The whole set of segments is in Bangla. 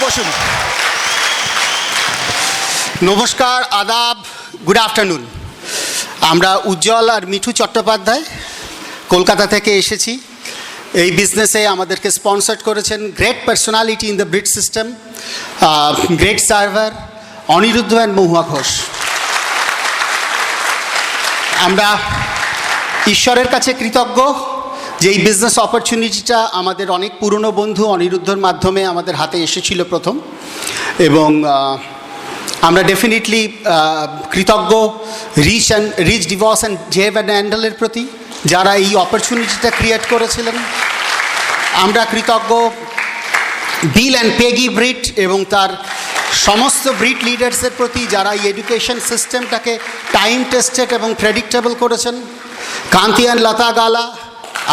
বসুন। নমস্কার, আদাব, গুড আফটারনুন। আমরা উজ্জ্বল আর মিঠু চট্টোপাধ্যায় কলকাতা থেকে এসেছি। এই বিজনেসে আমাদেরকে স্পন্সর করেছেন great personality in the Britt system, great server Aniruddha and Mahua Ghosh. আমরা ঈশ্বরের কাছে কৃতজ্ঞ যে এই বিজনেস অপরচুনিটিটা আমাদের অনেক পুরনো বন্ধু অনিরুদ্ধর মাধ্যমে আমাদের হাতে এসেছিল প্রথম, এবং আমরা ডেফিনেটলি কৃতজ্ঞ রিচ ডিভস অ্যান্ড জেভ অ্যান্ড অ্যান্ডেলের প্রতি, যারা এই অপরচুনিটিটা ক্রিয়েট করেছিলেন। আমরা কৃতজ্ঞ বিল অ্যান্ড পেগি ব্রিড এবং তার সমস্ত ব্রিড লিডার্সের প্রতি, যারা এই এডুকেশন সিস্টেমটাকে টাইম টেস্টেড এবং প্রেডিক্টেবল করেছেন। কান্তি অ্যান্ড লতা গালা,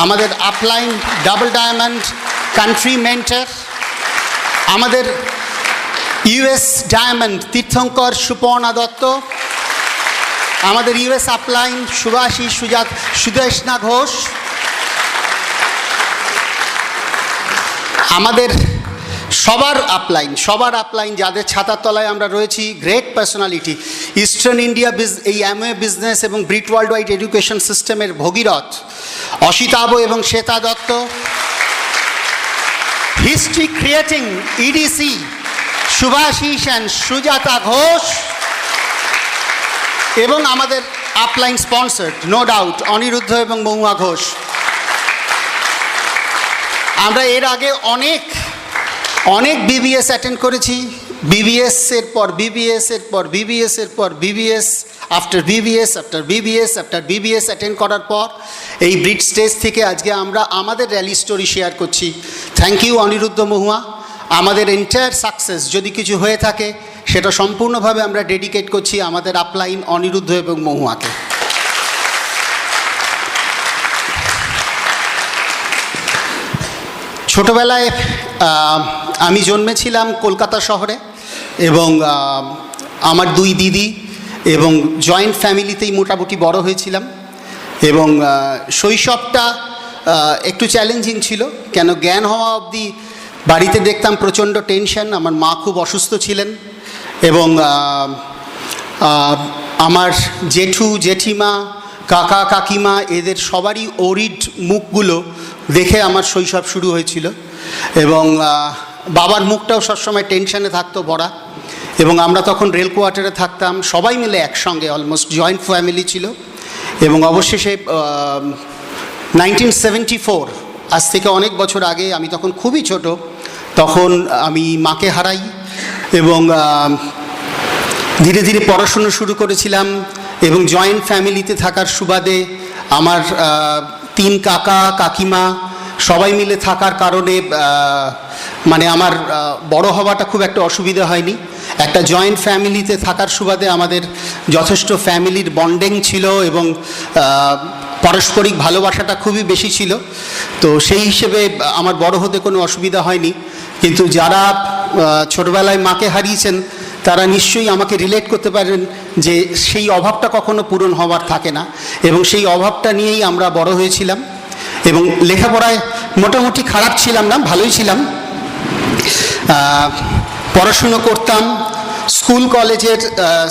আমাদের upline double diamond country mentor, আমাদের ইউএস ডায়মন্ড তীর্থঙ্কর সুপর্ণা দত্ত, আমাদের ইউএস আপলাইন সুভাষী সুদেশনা ঘোষ, আমাদের সবার আপলাইন যাদের ছাতার তলায় আমরা রয়েছি, গ্রেট পার্সোনালিটি ইস্টার্ন ইন্ডিয়া এই অ্যামওয়ে বিজনেস এবং ব্রিট ওয়ার্ল্ড ওয়াইড এডুকেশন সিস্টেমের ভগীরথ অসিতাভ এবং Shweta Dutta, history creating EDC Shubhashis and Sujata Ghosh, এবং আমাদের upline sponsor no doubt Aniruddha এবং মহুয়া ঘোষ। আমরা এর আগে অনেক বিবিএস অ্যাটেন্ড করেছি, বিবিএসের পর বিবিএস আফটার বিবিএস অ্যাটেন্ড করার পর এই ব্রিড স্টেজ থেকে আজকে আমরা আমাদের র্যালি স্টোরি শেয়ার করছি। থ্যাংক ইউ অনিরুদ্ধ, মহুয়া। আমাদের এন্টায়ার সাকসেস যদি কিছু হয়ে থাকে সেটা সম্পূর্ণভাবে আমরা ডেডিকেট করছি আমাদের আপলাইন অনিরুদ্ধ এবং মহুয়াকে। ছোটোবেলায় আমি জন্মেছিলাম কলকাতা শহরে, এবং আমার দুই দিদি এবং জয়েন্ট ফ্যামিলিতেই মোটামুটি বড় হয়েছিলাম। এবং শৈশবটা একটু চ্যালেঞ্জিং ছিল, কেন জ্ঞান হওয়া অবধি বাড়িতে দেখতাম প্রচণ্ড টেনশন। আমার মা খুব অসুস্থ ছিলেন, এবং আমার জেঠু জেঠিমা কাকা কাকিমা এদের সবারই অরিড মুখগুলো দেখে আমার শৈশব শুরু হয়েছিল। এবং বাবার মুখটাও সবসময় টেনশনে থাকতো ভরা। এবং আমরা তখন রেল কোয়ার্টারে থাকতাম, সবাই মিলে একসঙ্গে, অলমোস্ট জয়েন্ট ফ্যামিলি ছিল। এবং অবশেষে 1974, আজ থেকে অনেক বছর আগে, আমি তখন খুবই ছোট, তখন আমি মাকে হারাই। এবং ধীরে ধীরে পড়াশুনো শুরু করেছিলাম, এবং জয়েন্ট ফ্যামিলিতে থাকার সুবাদে আমার 3 কাকা কাকিমা সবাই মিলে থাকার কারণে মানে আমার বড় হওয়াটা খুব একটা অসুবিধা হয়নি। একটা জয়েন্ট ফ্যামিলিতে থাকার সুবাদে আমাদের যথেষ্ট ফ্যামিলির বন্ডিং ছিল, এবং পারস্পরিক ভালোবাসাটা খুবই বেশি ছিল। তো সেই হিসেবে আমার বড় হতে কোনো অসুবিধা হয়নি। কিন্তু যারা ছোটবেলায় মাকে হারিয়েছেন তারা নিশ্চয়ই আমাকে রিলেট করতে পারেন যে সেই অভাবটা কখনো পূরণ হওয়ার থাকে না, এবং সেই অভাবটা নিয়েই আমরা বড় হয়েছিলাম। এবং লেখাপড়ায় মোটামুটি খারাপ ছিলাম না, ভালোই ছিলাম, পড়াশুনো করতাম।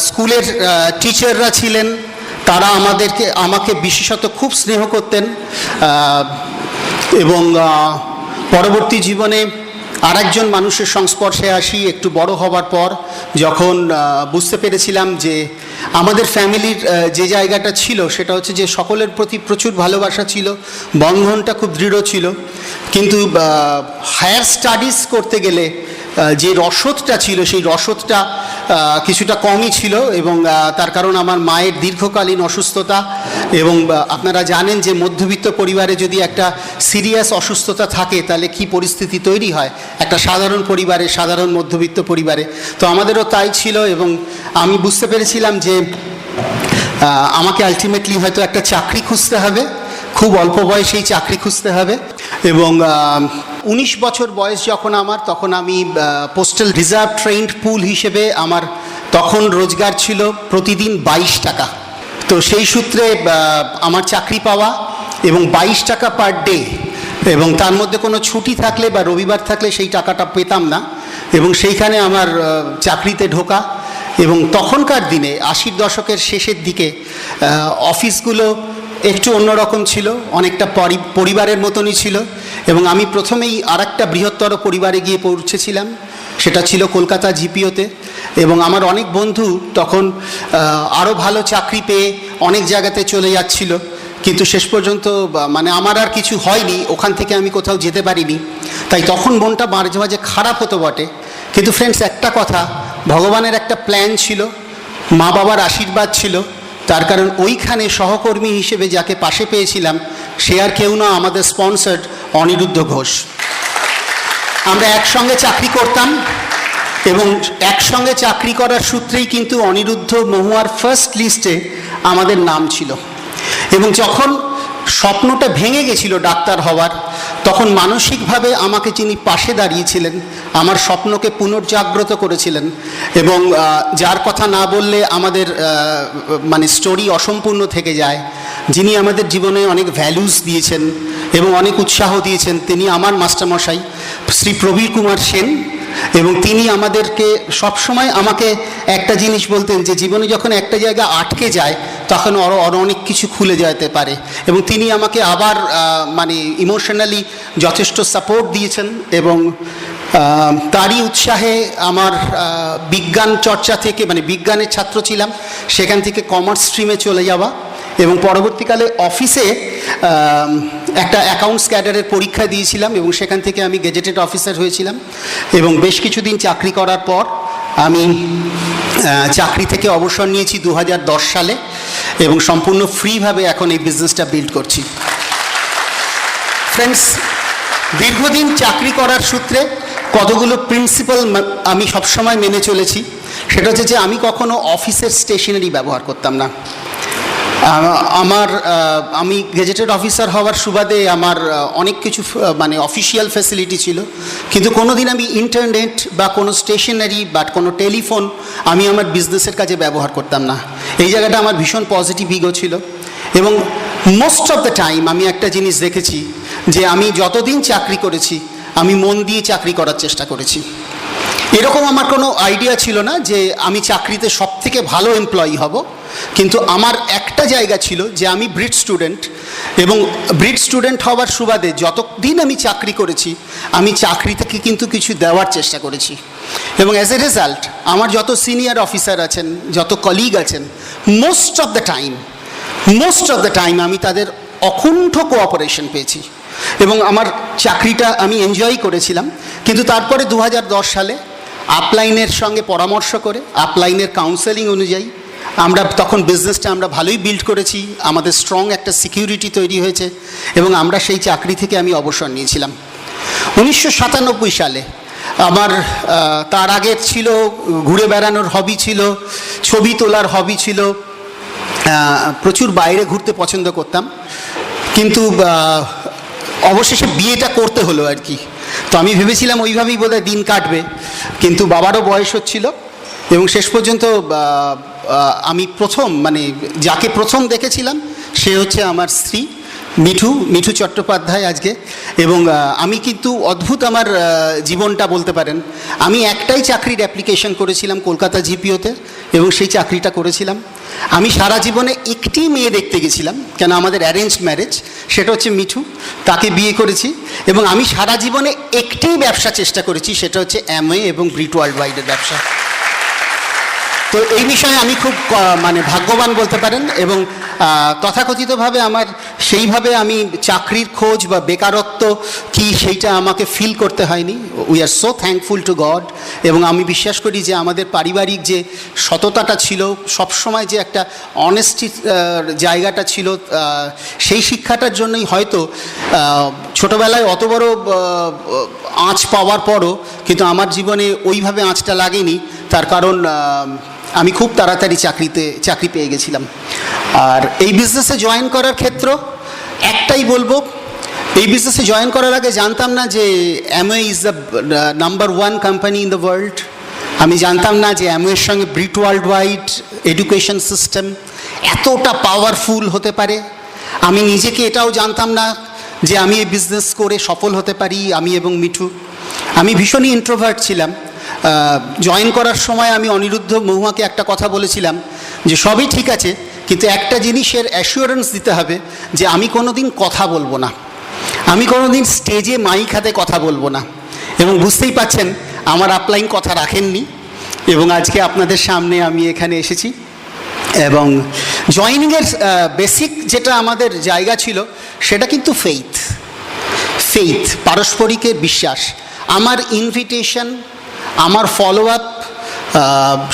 স্কুলের টিচাররা ছিলেন, তারা আমাকে বিশেষত খুব স্নেহ করতেন। এবং পরবর্তী জীবনে আরেকজন মানুষের সংস্পর্শে আসি একটু বড় হবার পর, যখন বুঝতে পেরেছিলাম যে আমাদের ফ্যামিলির যে জায়গাটা ছিল সেটা হচ্ছে যে সকলের প্রতি প্রচুর ভালোবাসা ছিল, বন্ধনটা খুব দৃঢ় ছিল। কিন্তু হায়ার স্টাডিজ করতে গেলে যে রসদটা ছিল সেই রসদটা কিছুটা কমই ছিল, এবং তার কারণ আমার মায়ের দীর্ঘকালীন অসুস্থতা। এবং আপনারা জানেন যে মধ্যবিত্ত পরিবারে যদি একটা সিরিয়াস অসুস্থতা থাকে তাহলে কি পরিস্থিতি তৈরি হয় একটা সাধারণ পরিবারে, সাধারণ মধ্যবিত্ত পরিবারে। তো আমাদেরও তাই ছিল, এবং আমি বুঝতে পেরেছিলাম যে আমাকে আলটিমেটলি হয়তো একটা চাকরি খুঁজতে হবে, খুব অল্প বয়সেই চাকরি খুঁজতে হবে। এবং 19 বছর বয়স যখন আমার, তখন আমি পোস্টাল রিজার্ভ ট্রেন্ড পুল হিসেবে আমার তখন রোজগার ছিল প্রতিদিন 22 টাকা। তো সেই সূত্রে আমার চাকরি পাওয়া, এবং 22 টাকা পার ডে, এবং তার মধ্যে কোনো ছুটি থাকলে বা রবিবার থাকলে সেই টাকাটা পেতাম না। এবং সেইখানে আমার চাকরিতে ঢোকা। এবং তখনকার দিনে 80-র দশকের শেষের দিকে অফিসগুলো একটু অন্যরকম ছিল, অনেকটা পরিবারের মতনই ছিল। এবং আমি প্রথমেই আরেকটা বৃহত্তর পরিবারে গিয়ে পৌঁছেছিলাম, সেটা ছিল কলকাতা জিপিওতে। এবং আমার অনেক বন্ধু তখন আরও ভালো চাকরি পেয়ে অনেক জায়গাতে চলে যাচ্ছিল, কিন্তু শেষ পর্যন্ত মানে আমার আর কিছু হয়নি, ওখান থেকে আমি কোথাও যেতে পারিনি। তাই তখন মনটা মাঝে মাঝে খারাপ হতো বটে, কিন্তু ফ্রেন্ডস একটা কথা, ভগবানের একটা প্ল্যান ছিল, মা বাবার আশীর্বাদ ছিল। তার কারণ ওইখানে সহকর্মী হিসেবে যাকে পাশে পেয়েছিলাম সে আর কেউ না, আমাদের স্পন্সার্ড অনিরুদ্ধ ঘোষ। আমরা একসঙ্গে চাকরি করতাম এবং একসঙ্গে চাকরি করার সূত্রেই কিন্তু অনিরুদ্ধ মহুয়ার ফার্স্ট লিস্টে আমাদের নাম ছিল। এবং যখন স্বপ্নটা ভেঙে গেছিল ডাক্তার হওয়ার, তখন মানসিকভাবে আমাকে যিনি পাশে দাঁড়িয়েছিলেন, আমার স্বপ্নকে পুনর্জাগ্রত করেছিলেন, এবং যার কথা না বললে আমাদের মানে স্টোরি অসম্পূর্ণ থেকে যায়, যিনি আমাদের জীবনে অনেক ভ্যালুস দিয়েছেন এবং অনেক উৎসাহ দিয়েছেন, তিনি আমার মাস্টারমশাই শ্রী প্রবীর কুমার সেন। এবং তিনি আমাদেরকে সবসময় আমাকে একটা জিনিস বলতেন যে জীবনে যখন একটা জায়গা আটকে যায় তখন আরও অনেক কিছু খুলে যেতে পারে। এবং তিনি আমাকে আবার মানে ইমোশনালি যথেষ্ট সাপোর্ট দিয়েছেন। এবং তারই উৎসাহে আমার বিজ্ঞান চর্চা থেকে, মানে বিজ্ঞানের ছাত্র ছিলাম, সেখান থেকে কমার্স স্ট্রিমে চলে যাওয়া এবং পরবর্তীকালে অফিসে একটা অ্যাকাউন্টস ক্যাডারের পরীক্ষা দিয়েছিলাম এবং সেখান থেকে আমি গেজেটেড অফিসার হয়েছিলাম। এবং বেশ কিছুদিন চাকরি করার পর আমি চাকরি থেকে অবসর নিয়েছি 2010 সালে এবং সম্পূর্ণ ফ্রিভাবে এখন এই বিজনেসটা বিল্ড করছি। ফ্রেন্ডস, দীর্ঘদিন চাকরি করার সূত্রে কতগুলো প্রিন্সিপাল আমি সবসময় মেনে চলেছি। সেটা হচ্ছে যে আমি কখনো অফিসের স্টেশনারি ব্যবহার করতাম না। আমি গেজেটেড অফিসার হওয়ার সুবাদে আমার অনেক কিছু মানে অফিসিয়াল ফ্যাসিলিটি ছিল, কিন্তু কোনো দিন আমি ইন্টারনেট বা কোনো স্টেশনারি বা কোনো টেলিফোন আমি আমার বিজনেসের কাজে ব্যবহার করতাম না। এই জায়গাটা আমার ভীষণ পজিটিভ ইগো ছিল। এবং মোস্ট অফ দ্য টাইম আমি একটা জিনিস দেখেছি যে আমি যতদিন চাকরি করেছি আমি মন দিয়ে চাকরি করার চেষ্টা করেছি। এরকম আমার কোনো আইডিয়া ছিল না যে আমি চাকরিতে সবথেকে ভালো এমপ্লয়ি হব, কিন্তু আমার একটা জায়গা ছিল যে আমি ব্রিট স্টুডেন্ট এবং ব্রিট স্টুডেন্ট হওয়ার সুবাদে যতদিন আমি চাকরি করেছি আমি চাকরি থেকে কিন্তু কিছু দেওয়ার চেষ্টা করেছি। এবং অ্যাজ এ রেজাল্ট আমার যত সিনিয়র অফিসার আছেন, যত কলিগ আছেন, মোস্ট অফ দ্য টাইম আমি তাদের অকুণ্ঠ কোঅপারেশন পেয়েছি এবং আমার চাকরিটা আমি এনজয় করেছিলাম। কিন্তু তারপরে 2010 সালে আপলাইনের সঙ্গে পরামর্শ করে, আপলাইনের কাউন্সেলিং অনুযায়ী আমরা তখন বিজনেসটা আমরা ভালোই বিল্ড করেছি, আমাদের স্ট্রং একটা সিকিউরিটি তৈরি হয়েছে এবং আমরা সেই চাকরি থেকে আমি অবসর নিয়েছিলাম 1997 সালে। আমার তার আগে ছিল ঘুরে বেড়ানোর হবি ছিল, ছবি তোলার হবি ছিল, প্রচুর বাইরে ঘুরতে পছন্দ করতাম, কিন্তু অবশেষে বিয়েটা করতে হলো আর কি। তো আমি ভেবেছিলাম ওইভাবেই বোধহয় দিন কাটবে, কিন্তু বাবারও বয়স হচ্ছিল এবং শেষ পর্যন্ত আমি যাকে প্রথম দেখেছিলাম সে হচ্ছে আমার স্ত্রী মিঠু চট্টোপাধ্যায় আজকে। এবং আমি কিন্তু অদ্ভুত আমার জীবনটা বলতে পারেন। আমি একটাই চাকরির অ্যাপ্লিকেশন করেছিলাম কলকাতা জিপিওতে এবং সেই চাকরিটা করেছিলাম। আমি সারা জীবনে একটি মেয়ে দেখতে গেছিলাম, কেন আমাদের অ্যারেঞ্জড ম্যারেজ, সেটা হচ্ছে মিঠু, তাকে বিয়ে করেছি। এবং আমি সারা জীবনে একটি ব্যবসা চেষ্টা করেছি, সেটা হচ্ছে অ্যামওয়ে এবং ব্রিট ওয়ার্ল্ড ওয়াইডের ব্যবসা। তো এই বিষয়ে আমি খুব ভাগ্যবান বলতে পারেন। এবং তথাকথিতভাবে আমার সেইভাবে আমি চাকরির খোঁজ বা বেকারত্ব কি সেইটা আমাকে ফিল করতে হয়নি। We are so thankful to god. এবং আমি বিশ্বাস করি যে আমাদের পারিবারিক যে সততাটা ছিল, সবসময় যে একটা অনেস্টি জায়গাটা ছিল, সেই শিক্ষাটার জন্যই হয়তো ছোটোবেলায় অত বড় আঁচ পাওয়ার পরও কিন্তু আমার জীবনে ওইভাবে আঁচটা লাগেনি। তার কারণ আমি খুব তাড়াতাড়ি চাকরি পেয়ে গেছিলাম। আর এই বিজনেসে জয়েন করার ক্ষেত্র একটাই বলবো, এই বিজনেসে জয়েন করার আগে জানতাম না যে Amway is the number 1 company in the world. আমি জানতাম না যে অ্যামওয়ের সঙ্গে ব্রিট ওয়ার্ল্ড ওয়াইড এডুকেশন সিস্টেম এতটা পাওয়ারফুল হতে পারে। আমি নিজেকে এটাও জানতাম না যে আমি এই বিজনেস করে সফল হতে পারি, আমি এবং মিঠু। আমি ভীষণই ইন্ট্রোভার্ট ছিলাম, জয়েন করার সময় আমি অনিরুদ্ধ মহুয়াকে একটা কথা বলেছিলাম যে সবই ঠিক আছে, কিন্তু একটা জিনিসের অ্যাসিওরেন্স দিতে হবে যে আমি কোনো দিন কথা বলবো না, আমি কোনো দিন স্টেজে মাইক হাতে কথা বলবো না। এবং বুঝতেই পাচ্ছেন আমার আপলাইন কথা রাখেননি, এবং আজকে আপনাদের সামনে আমি এখানে এসেছি। এবং জয়েনিংয়ের বেসিক যেটা আমাদের জায়গা ছিল সেটা কিন্তু ফেইথ, পারস্পরিকের বিশ্বাস। আমার ইনভিটেশন, আমার ফলো আপ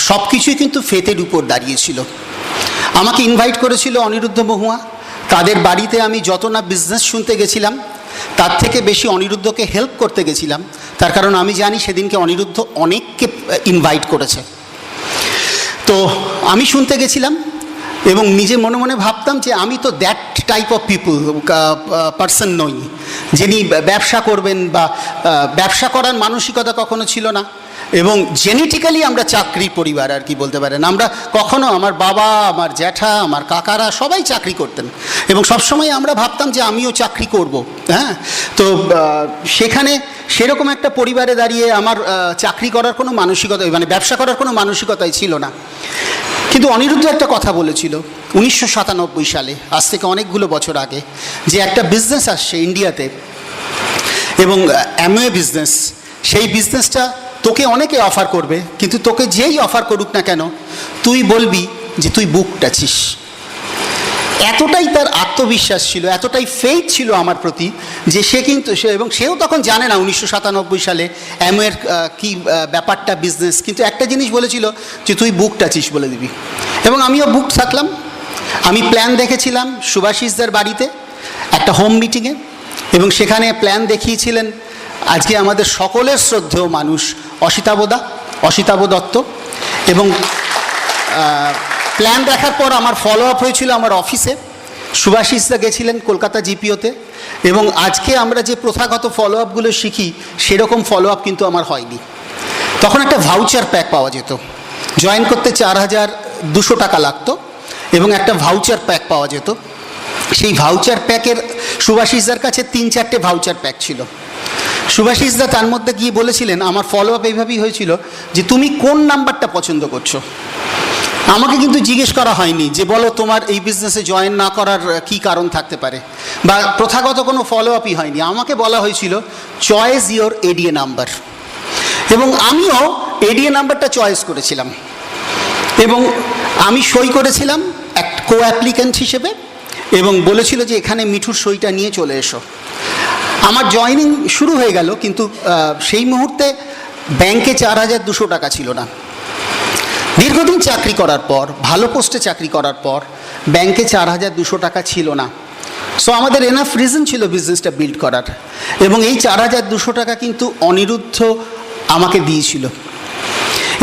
সব কিছুই কিন্তু ফেথের উপর দাঁড়িয়েছিল। আমাকে ইনভাইট করেছিল অনিরুদ্ধ মহুয়া, তাদের বাড়িতে আমি যত না বিজনেস শুনতে গেছিলাম তার থেকে বেশি অনিরুদ্ধকে হেল্প করতে গেছিলাম, তার কারণ আমি জানি সেদিনকে অনিরুদ্ধ অনেককে ইনভাইট করেছে। তো আমি শুনতে গেছিলাম এবং নিজে মনে মনে ভাবতাম যে আমি তো দ্যাট টাইপ অফ পার্সন নই যিনি ব্যবসা করবেন, বা ব্যবসা করার মানসিকতা কখনো ছিল না। এবং জেনেটিক্যালি আমরা চাকরির পরিবার আর কি বলতে পারেন। আমরা কখনো, আমার বাবা, আমার জ্যাঠা, আমার কাকারা সবাই চাকরি করতেন, এবং সবসময় আমরা ভাবতাম যে আমিও চাকরি করব। হ্যাঁ, তো সেখানে সেরকম একটা পরিবারে দাঁড়িয়ে আমার চাকরি করার কোনো মানসিকতা, মানে ব্যবসা করার কোনো মানসিকতাই ছিল না। কিন্তু অনিরুদ্ধ একটা কথা বলেছিল 1997 সালে, আজ থেকে অনেকগুলো বছর আগে, যে একটা বিজনেস আসছে ইন্ডিয়াতে, এবং অ্যামওয়ে বিজনেস, সেই বিজনেসটা তোকে অনেকে অফার করবে, কিন্তু তোকে যেই অফার করুক না কেন তুই বলবি যে তুই বুকটা ছিস। এতটাই তার আত্মবিশ্বাস ছিল, এতটাই ফেইথ ছিল আমার প্রতি, যে সে কিন্তু এবং সেও তখন জানে না 1997 সালে অ্যামওয়ের কি ব্যাপারটা বিজনেস, কিন্তু একটা জিনিস বলেছিল যে তুই বুকটা ছিস বলে দিবি। এবং আমিও বুক থাকলাম। আমি প্ল্যান দেখেছিলাম সুভাষিসদের বাড়িতে একটা হোম মিটিংয়ে, এবং সেখানে প্ল্যান দেখিয়েছিলেন আজকে আমাদের সকলের শ্রদ্ধেয় মানুষ অসিতাভ দত্ত। এবং প্ল্যান দেখার পর আমার ফলো আপ হয়েছিল আমার অফিসে, সুভাষিসদা গেছিলেন কলকাতা জিপিওতে, এবং আজকে আমরা যে প্রথাগত ফলো আপগুলো শিখি সেরকম ফলো আপ কিন্তু আমার হয়নি। তখন একটা ভাউচার প্যাক পাওয়া যেত, জয়েন করতে 4200 টাকা লাগতো, এবং একটা ভাউচার প্যাক পাওয়া যেত। সেই ভাউচার প্যাকের সুভাষিসদার কাছে 3-4টে ভাউচার প্যাক ছিল। সুভাষিসদা তার মধ্যে গিয়ে বলেছিলেন, আমার ফলো আপ এইভাবেই হয়েছিল যে তুমি কোন নাম্বারটা পছন্দ করছো। আমাকে কিন্তু জিজ্ঞেস করা হয়নি যে বলো তোমার এই বিজনেসে জয়েন না করার কি কারণ থাকতে পারে, বা প্রথাগত কোনো ফলো আপই হয়নি। আমাকে বলা হয়েছিল চয়েস ইওর এডিএ নাম্বার, এবং আমিও এডিএ নাম্বারটা চয়েস করেছিলাম, এবং আমি সই করেছিলাম এক কো অ্যাপ্লিক্যান্ট হিসেবে, এবং বলেছিল যে এখানে মিঠুর সইটা নিয়ে চলে এসো। আমার জয়েনিং শুরু হয়ে গেল, কিন্তু সেই মুহূর্তে ব্যাংকে 4200 টাকা ছিল না। দীর্ঘদিন চাকরি করার পর, ভালো পোস্টে চাকরি করার পর ব্যাংকে 4200 টাকা ছিল না। সো আমাদের এনাফ রিজন ছিল বিজনেসটা বিল্ড করার, এবং এই 4200 টাকা কিন্তু অনিরুদ্ধ আমাকে দিয়েছিল।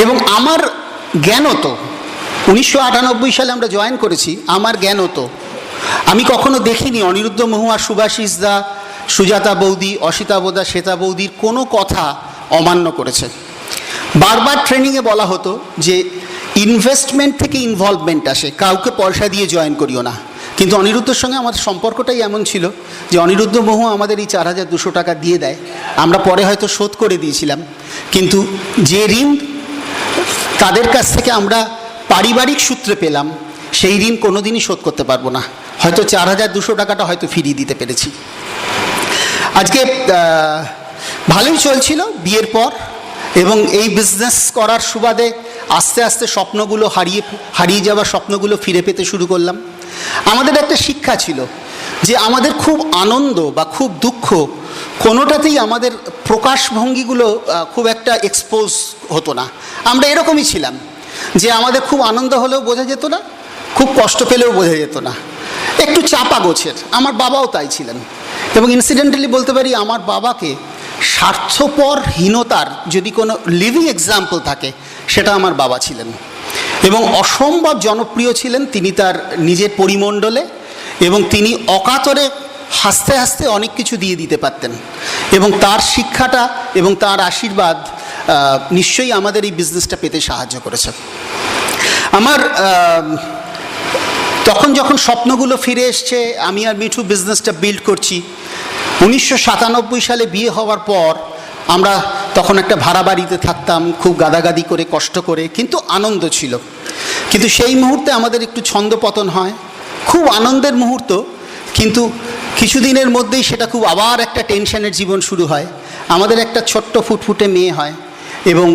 এবং আমার জ্ঞান হতো 1998 সালে আমরা জয়েন করেছি, আমার জ্ঞান হতো আমি কখনো দেখিনি অনিরুদ্ধ মহুয়া, সুভাষিসদা, সুজাতা বৌদি, অসিতাভদা, শ্বেতা বৌদির কোনো কথা অমান্য করেছে। বারবার ট্রেনিংয়ে বলা হতো যে ইনভেস্টমেন্ট থেকে ইনভলভমেন্ট আসে, কাউকে পয়সা দিয়ে জয়েন করিও না। কিন্তু অনিরুদ্ধর সঙ্গে আমাদের সম্পর্কটাই এমন ছিল যে অনিরুদ্ধ মহুয়া আমাদের এই 4200 টাকা দিয়ে দেয়, আমরা পরে হয়তো শোধ করে দিয়েছিলাম, কিন্তু যে ঋণ তাদের কাছ থেকে আমরা পারিবারিক সূত্রে পেলাম সেই ঋণ কোনোদিনই শোধ করতে পারবো না। হয়তো 4200 টাকাটা হয়তো ফিরিয়ে দিতে পেরেছি। আজকে ভালোই চলছিল বিয়ের পর, এবং এই বিজনেস করার সুবাদে আস্তে আস্তে স্বপ্নগুলো হারিয়ে যাওয়া স্বপ্নগুলো ফিরে পেতে শুরু করলাম। আমাদের একটা শিক্ষা ছিল যে আমাদের খুব আনন্দ বা খুব দুঃখ কোনোটাতেই আমাদের প্রকাশভঙ্গিগুলো খুব একটা এক্সপোজ হতো না। আমরা এরকমই ছিলাম যে আমাদের খুব আনন্দ হলেও বোঝা যেত না, খুব কষ্ট পেলেও বোঝা যেত না, একটু চাপা গোছের। আমার বাবাও তাই ছিলেন, এবং ইনসিডেন্টালি বলতে পারি আমার বাবাকে স্বার্থপরহীনতার যদি কোনো লিভিং এক্সাম্পল থাকে সেটা আমার বাবা ছিলেন। এবং অসম্ভব জনপ্রিয় ছিলেন তিনি তার নিজের পরিমণ্ডলে, এবং তিনি অকাতরে হাসতে হাসতে অনেক কিছু দিয়ে দিতে পারতেন। এবং তার শিক্ষাটা এবং তার আশীর্বাদ নিশ্চয়ই আমাদের এই বিজনেসটা পেতে সাহায্য করেছে। আমার তখন যখন স্বপ্নগুলো ফিরে এসছে, আমি আর মিঠু বিজনেসটা বিল্ড করছি। 1997 সালে বিয়ে হওয়ার পর আমরা তখন একটা ভাড়া বাড়িতে থাকতাম, খুব গাদাগাদি করে কষ্ট করে, কিন্তু আনন্দ ছিল। কিন্তু সেই মুহূর্তে আমাদের একটু ছন্দপতন হয়, খুব আনন্দের মুহূর্ত, কিন্তু কিছুদিনের মধ্যেই সেটা খুব আবার একটা টেনশনের জীবন শুরু হয়। আমাদের একটা ছোট্ট ফুটফুটে মেয়ে হয় এবং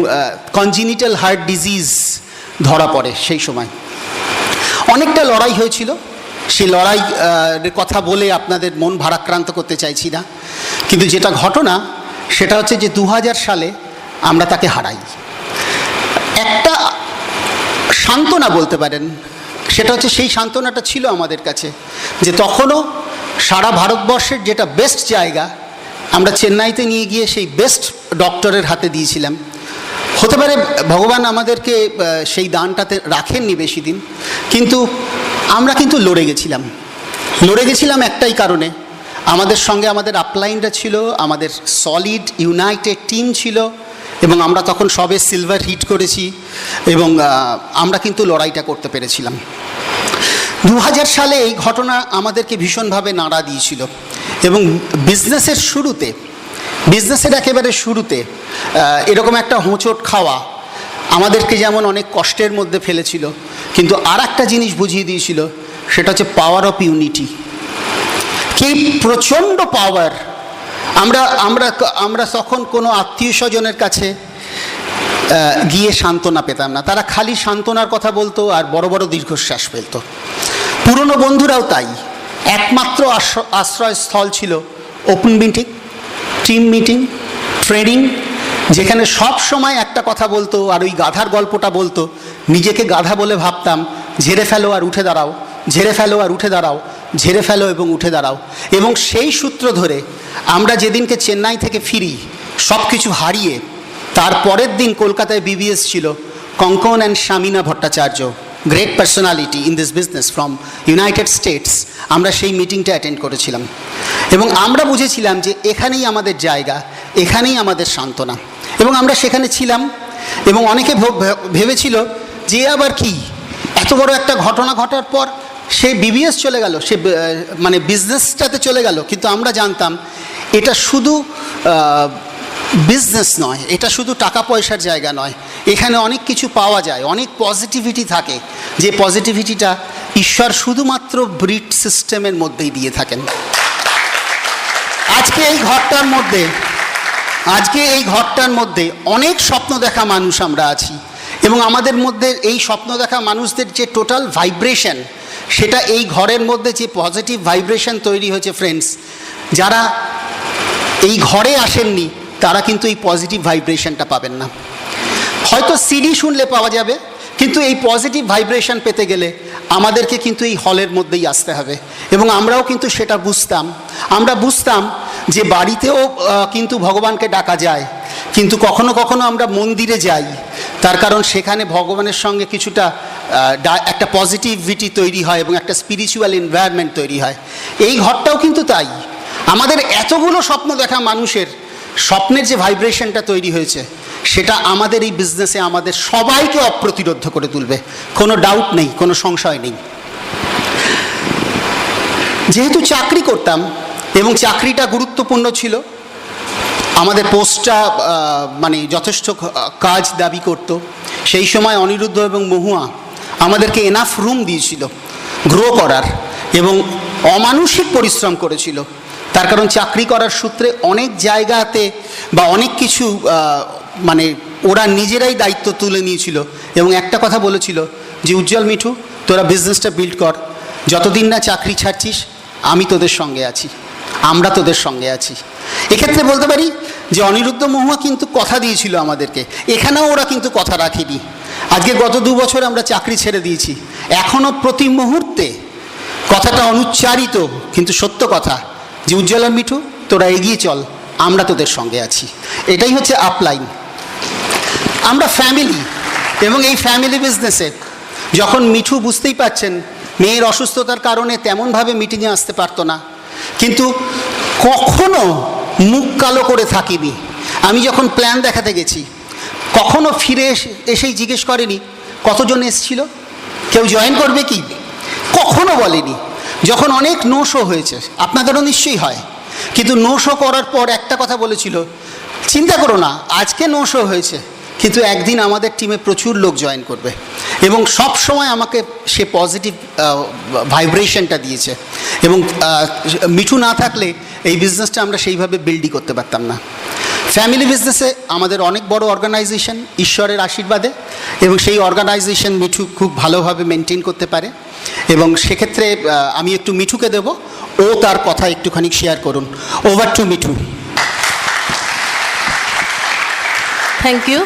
কনজিনিটাল হার্ট ডিজিজ ধরা পড়ে। সেই সময় অনেকটা লড়াই হয়েছিল। সেই লড়াই কথা বলে আপনাদের মন ভারাক্রান্ত করতে চাইছি না, কিন্তু যেটা ঘটনা সেটা হচ্ছে যে 2000 সালে আমরা তাকে হারাই। একটা সান্ত্বনা বলতে পারেন, সেটা হচ্ছে সেই সান্ত্বনাটা ছিল আমাদের কাছে যে তখনও সারা ভারতবর্ষের যেটা বেস্ট জায়গা আমরা চেন্নাইতে নিয়ে গিয়ে সেই বেস্ট ডক্টরের হাতে দিয়েছিলাম। হতে পারে ভগবান আমাদেরকে সেই দানটাতে রাখেননি বেশি দিন, কিন্তু আমরা কিন্তু লড়ে গেছিলাম একটাই কারণে, আমাদের সঙ্গে আমাদের আপলাইনরা ছিল, আমাদের সলিড ইউনাইটেড টিম ছিল, এবং আমরা তখন সবে সিলভার হিট করেছি এবং আমরা কিন্তু লড়াইটা করতে পেরেছিলাম। 2000 সালে এই ঘটনা আমাদেরকে ভীষণভাবে নাড়া দিয়েছিল এবং বিজনেসের একেবারে শুরুতে এরকম একটা হোঁচট খাওয়া আমাদেরকে যেমন অনেক কষ্টের মধ্যে ফেলেছিল, কিন্তু আর একটা জিনিস বুঝিয়ে দিয়েছিল, সেটা হচ্ছে পাওয়ার অফ ইউনিটি। কি প্রচণ্ড পাওয়ার! আমরা তখন কোনো আত্মীয় স্বজনের কাছে গিয়ে সান্ত্বনা পেতাম না, তারা খালি সান্ত্বনার কথা বলতো আর বড় বড় দীর্ঘশ্বাস ফেলতো। পুরনো বন্ধুরাও তাই। একমাত্র আশ্রয়স্থল ছিল open meeting, team meeting, training, যেখানে সব সময় একটা কথা বলতো আর ওই গাধার গল্পটা বলতো। নিজেকে গাধা বলে ভাবতাম, ঝেড়ে ফেলো আর উঠে দাঁড়াও, ঝেড়ে ফেলো আর উঠে দাঁড়াও, ঝেড়ে ফেলো এবং উঠে দাঁড়াও। এবং সেই সূত্র ধরে আমরা যেদিনকে চেন্নাই থেকে ফিরি সব কিছু হারিয়ে, তার পরের দিন কলকাতায় বিবিএস ছিল, Kankan and Shamina Bhattacharya, great personality in this business from United States, আমরা সেই মিটিংটা অ্যাটেন্ড করেছিলাম এবং আমরা বুঝেছিলাম যে এখানেই আমাদের জায়গা, এখানেই আমাদের সান্ত্বনা। এবং আমরা সেখানে ছিলাম এবং অনেকে ভেবেছিল যে আবার কি, এত বড় একটা ঘটনা ঘটার পর সে বিবিএস চলে গেল, সে মানে বিজনেসটাতে চলে গেল। কিন্তু আমরা জানতাম এটা শুধু বিজনেস নয়, এটা শুধু টাকা পয়সার জায়গা নয়, এখানে অনেক কিছু পাওয়া যায়, অনেক পজিটিভিটি থাকে, যে পজিটিভিটিটা ঈশ্বর শুধুমাত্র ব্রিড সিস্টেমের মধ্যেই দিয়ে থাকেন। আজকে এই ঘরটার মধ্যে অনেক স্বপ্ন দেখা মানুষ আমরা আছি এবং আমাদের মধ্যে এই স্বপ্ন দেখা মানুষদের যে টোটাল ভাইব্রেশন, সেটা এই ঘরের মধ্যে যে পজিটিভ ভাইব্রেশন তৈরি হয়েছে ফ্রেন্ডস, যারা এই ঘরে আসেননি তারা কিন্তু এই পজিটিভ ভাইব্রেশনটা পাবেন না। হয়তো সিডি শুনলে পাওয়া যাবে, কিন্তু এই পজিটিভ ভাইব্রেশন পেতে গেলে আমাদেরকে কিন্তু এই হলের মধ্যেই আসতে হবে। এবং আমরাও কিন্তু সেটা আমরা বুঝতাম যে বাড়িতেও কিন্তু ভগবানকে ডাকা যায়, কিন্তু কখনো কখনো আমরা মন্দিরে যাই, তার কারণ সেখানে ভগবানের সঙ্গে কিছুটা একটা পজিটিভিটি তৈরি হয় এবং একটা স্পিরিচুয়াল এনভায়রনমেন্ট তৈরি হয়। এই ঘরটাও কিন্তু তাই। আমাদের এতগুলো স্বপ্ন দেখা মানুষের স্বপ্নের যে ভাইব্রেশনটা তৈরি হয়েছে, সেটা আমাদের এই বিজনেসে আমাদের সবাইকে অপ্রতিরোধ করে তুলবে, কোনো ডাউট নেই, কোনো সংশয় নেই। যেহেতু চাকরি করতাম এবং চাকরিটা গুরুত্বপূর্ণ ছিল, আমাদের পোস্টটা মানে যথেষ্ট কাজ দাবি করত, সেই সময় অনিরুদ্ধ এবং মহুয়া আমাদেরকে এনাফ রুম দিয়েছিল গ্রো করার এবং অমানুষিক পরিশ্রম করেছিল। তার কারণ চাকরি করার সূত্রে অনেক জায়গাতে বা অনেক কিছু মানে ওরা নিজেরাই দায়িত্ব তুলে নিয়েছিল এবং একটা কথা বলেছিল যে উজ্জ্বল, মিঠু, তোরা বিজনেসটা বিল্ড কর, যতদিন না চাকরি ছাড়ছিস আমি তোদের সঙ্গে আছি, আমরা তোদের সঙ্গে আছি। এক্ষেত্রে বলতে পারি যে অনিরুদ্ধ মহুয়া কিন্তু কথা দিয়েছিল আমাদেরকে, এখানেও ওরা কিন্তু কথা রাখেনি। আজকে গত 2 বছর আমরা চাকরি ছেড়ে দিয়েছি, এখনও প্রতি মুহূর্তে কথাটা অনুচ্চারিত কিন্তু সত্য কথা যে উজ্জ্বল আর মিঠু, তোরা এগিয়ে চল, আমরা তোদের সঙ্গে আছি। এটাই হচ্ছে আপলাইন। আমরা ফ্যামিলি এবং এই ফ্যামিলি বিজনেসে যখন মিঠু, বুঝতেই পারছেন, মেয়ের অসুস্থতার কারণে তেমনভাবে মিটিংয়ে আসতে পারতো না, কিন্তু কখনো মুখ কালো করে থাকিনি। আমি যখন প্ল্যান দেখাতে গেছি, কখনো ফিরে এসেই জিজ্ঞেস করেনি কতজন এসেছিল, কেউ জয়েন করবে কি, কখনো বলেনি। যখন অনেক নো শো হয়েছে, আপনাদেরও নিশ্চয়ই হয়, কিন্তু নো শো করার পর একটা কথা বলেছিল, চিন্তা করো না, আজকে 900 হয়েছে, কিন্তু একদিন আমাদের টিমে প্রচুর লোক জয়েন করবে, এবং সব সময় আমাকে সে পজিটিভ ভাইব্রেশনটা দিয়েছে। এবং মিঠু না থাকলে এই বিজনেসটা আমরা সেইভাবে বিল্ডই করতে পারতাম না। ফ্যামিলি বিজনেসে আমাদের অনেক বড় অর্গানাইজেশন, ঈশ্বরের আশীর্বাদে, এবং সেই অর্গানাইজেশন মিঠু খুব ভালোভাবে মেনটেন করতে পারে। এবং সেক্ষেত্রে আমি একটু মিঠুকে দেব, ও তার কথা একটুখানি শেয়ার করুন। Over to Mithu. Thank you.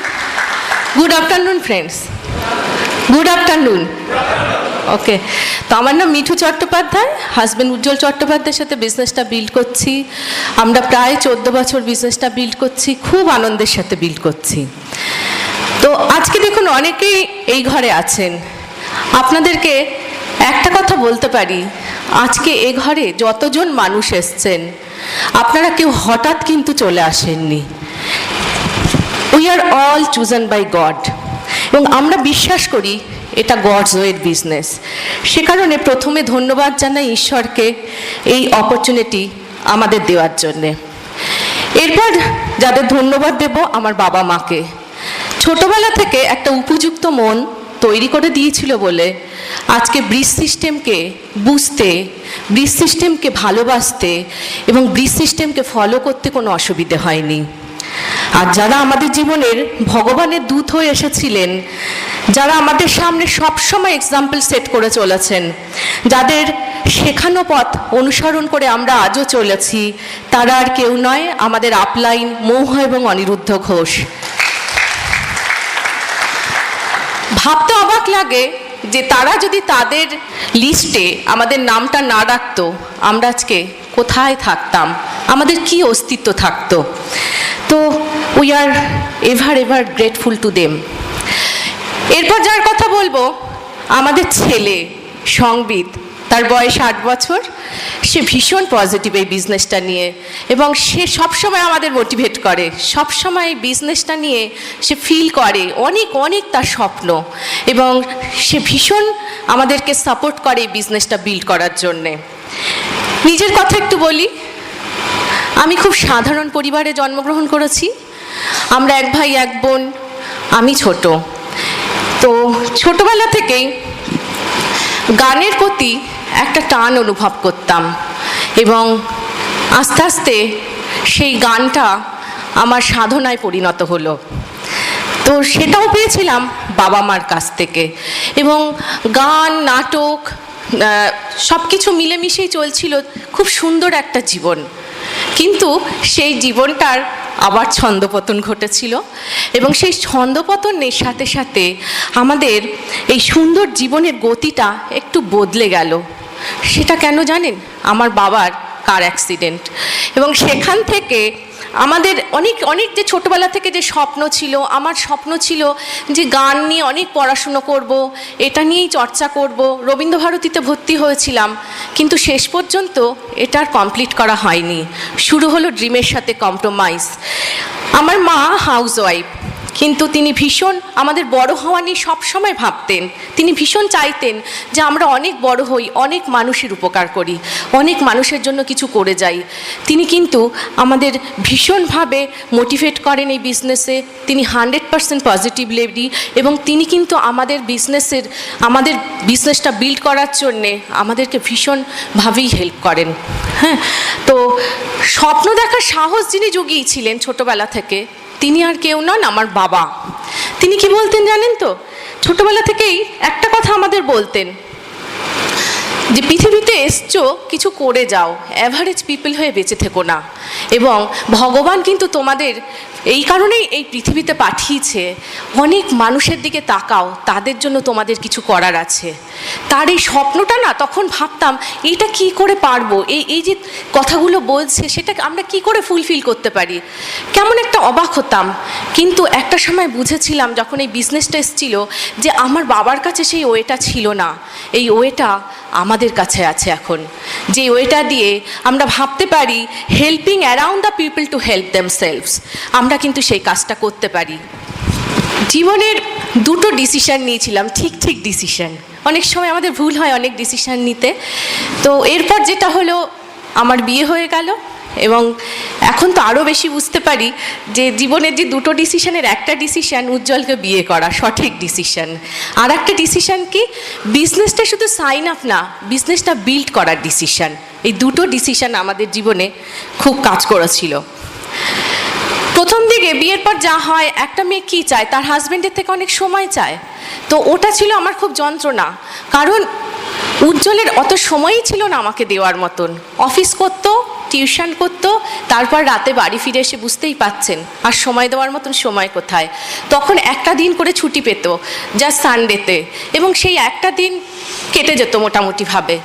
Good afternoon friends, good afternoon. Okay, তো আমার নাম মিঠু চট্টোপাধ্যায়, হাজব্যান্ড উজ্জ্বল চট্টোপাধ্যায়ের সাথে বিজনেসটা বিল্ড করছি। আমরা প্রায় 14 বছর বিজনেসটা বিল্ড করছি, খুব আনন্দের সাথে বিল্ড করছি। তো আজকে দেখুন অনেকেই এই ঘরে আছেন, আপনাদেরকে একটা কথা বলতে পারি, আজকে এ ঘরে যতজন মানুষ এসছেন আপনারা কেউ হঠাৎ কিন্তু চলে আসেননি। We are all chosen by God, এবং আমরা বিশ্বাস করি এটা গডস ওয়ের বিজনেস। সে কারণে প্রথমে ধন্যবাদ জানাই ঈশ্বরকে এই অপরচুনিটি আমাদের দেওয়ার জন্যে। এরপর যাদের ধন্যবাদ দেব আমার বাবা মাকে, ছোটবেলা থেকে একটা উপযুক্ত মন তৈরি করে দিয়েছিল বলে আজকে ব্রিজ সিস্টেমকে বুঝতে, ব্রিজ সিস্টেমকে ভালোবাসতে এবং ব্রিজ সিস্টেমকে ফলো করতে কোনো অসুবিধে হয়নি। আর যারা আমাদের জীবনের ভগবানের দূত হয়ে এসেছিলেন, যারা আমাদের সামনে সবসময় এক্সাম্পল সেট করে চলেছেন, যাদের শেখানো পথ অনুসরণ করে আমরা আজও চলেছি, তারা আর কেউ নয়, আমাদের আপলাইন মৌহ এবং অনিরুদ্ধ ঘোষ। ভাবতে অবাক লাগে যে তারা যদি তাদের লিস্টে আমাদের নামটা না রাখতো, আমরা আজকে কোথায় থাকতাম, আমাদের কি অস্তিত্ব থাকতো। তো we are ever grateful to them. এরপর যার কথা বলবো, আমাদের ছেলে সংবিত, তার বয়স 8 বছর। সে ভীষণ পজিটিভ এই বিজনেসটা নিয়ে, এবং সে সবসময় আমাদের মোটিভেট করে, সবসময় এই বিজনেসটা নিয়ে সে ফিল করে অনেক অনেক তার স্বপ্ন, এবং সে ভীষণ আমাদেরকে সাপোর্ট করে এই বিজনেসটা বিল্ড করার জন্যে। নিজের কথা একটু বলি, আমি খুব সাধারণ পরিবারে জন্মগ্রহণ করেছি। আমরা 1 ভাই 1 বোন, আমি ছোট। তো ছোটবেলা থেকেই গানের প্রতি একটা টান অনুভব করতাম, এবং আস্তে আস্তে সেই গানটা আমার সাধনায় পরিণত হলো। তো সেটাও পেয়েছিলাম বাবা মার কাছ থেকে, এবং গান, নাটক সব কিছু মিলেমিশেই চলছিল, খুব সুন্দর একটা জীবন। কিন্তু সেই জীবনটার আবার ছন্দপতন ঘটেছিল, এবং সেই ছন্দপতনের সাথে সাথে আমাদের এই সুন্দর জীবনের গতিটা একটু বদলে গেল। সেটা কেন জানেন? আমার বাবার কার অ্যাক্সিডেন্ট। এবং সেখান থেকে আমাদের অনেক যে ছোটবেলা থেকে যে স্বপ্ন ছিল, আমার স্বপ্ন ছিল যে গান নিয়ে অনেক পড়াশুনো করব, এটা নিয়েই চর্চা করব। রবীন্দ্রভারতীতে ভর্তি হয়েছিলাম, কিন্তু শেষ পর্যন্ত এটা আর কমপ্লিট করা হয়নি। শুরু হলো ড্রিমের সাথে কম্প্রোমাইজ। আমার মা হাউসওয়াইফ, কিন্তু তিনি ভীষণ আমাদের বড় হওয়া নিয়ে সবসময় ভাবতেন। তিনি ভীষণ চাইতেন যে আমরা অনেক বড় হই, অনেক মানুষের উপকার করি, অনেক মানুষের জন্য কিছু করে যাই। তিনি কিন্তু আমাদের ভীষণভাবে মোটিভেট করেন এই বিজনেসে। তিনি 100% পজিটিভ লেডি, এবং তিনি কিন্তু আমাদের বিজনেসটা বিল্ড করার জন্যে আমাদেরকে ভীষণভাবেই হেল্প করেন। হ্যাঁ, তো স্বপ্ন দেখার সাহস যিনি জুগিয়েছিলেন ছোটোবেলা থেকে, তিনি আর কেউ নন, আমার বাবা। তিনি কি বলতেন জানেন তো? ছোটবেলা থেকেই একটা কথা আমাদের বলতেন যে পৃথিবীতে এসছো কিছু করে যাও, অ্যাভারেজ পিপল হয়ে বেঁচে থেকো না। এবং ভগবান কিন্তু তোমাদের এই কারণেই এই পৃথিবীতে পাঠিয়েছে, অনেক মানুষের দিকে তাকাও, তাদের জন্য তোমাদের কিছু করার আছে। তার এই স্বপ্নটা না, তখন ভাবতাম এইটা কি করে পারবো, এই যে কথাগুলো বলছে সেটা আমরা কি করে ফুলফিল করতে পারি, কেমন একটা অবাক হতাম। কিন্তু একটা সময় বুঝেছিলাম যখন এই বিজনেসটা এসেছিল, যে আমার বাবার কাছে সেই ওয়েটা ছিল না, এই ওয়েটা আমাদের কাছে আছে এখন। যে ওয়েটা দিয়ে আমরা ভাবতে পারি helping around the people to help themselves, আমরা কিন্তু সেই কাজটা করতে পারি। জীবনের 2টো ডিসিশান নিয়েছিলাম, ঠিক ডিসিশান। অনেক সময় আমাদের ভুল হয় অনেক ডিসিশান নিতে। তো এরপর যেটা হলো, আমার বিয়ে হয়ে গেল এবং এখন তো আরও বেশি বুঝতে পারি যে জীবনের যে দুটো ডিসিশনের একটা ডিসিশন উজ্জ্বলকে বিয়ে করা সঠিক ডিসিশন, আর একটা ডিসিশন কি বিজনেসটা শুধু সাইন আপ না, বিজনেসটা বিল্ড করার ডিসিশন। এই দুটো ডিসিশন আমাদের জীবনে খুব কাজ করেছিল। প্রথম দিকে বিয়ের পর যা হয়, একটা মেয়ে কী চায়, তার হাজব্যান্ডের থেকে অনেক সময় চায়, তো ওটা ছিল আমার খুব যন্ত্রণা। কারণ উজ্জ্বলের অত সময়ই ছিল না আমাকে দেওয়ার মতন। অফিস করতো, টিউশন করতো, তারপর রাতে বাড়ি ফিরে এসে বুঝতেই পাচ্ছেন আর সময় দেওয়ার মতন সময় কোথায়। তখন একটা দিন করে ছুটি পেত, যা সানডেতে, এবং সেই একটা দিন কেটে যেত মোটামুটিভাবে।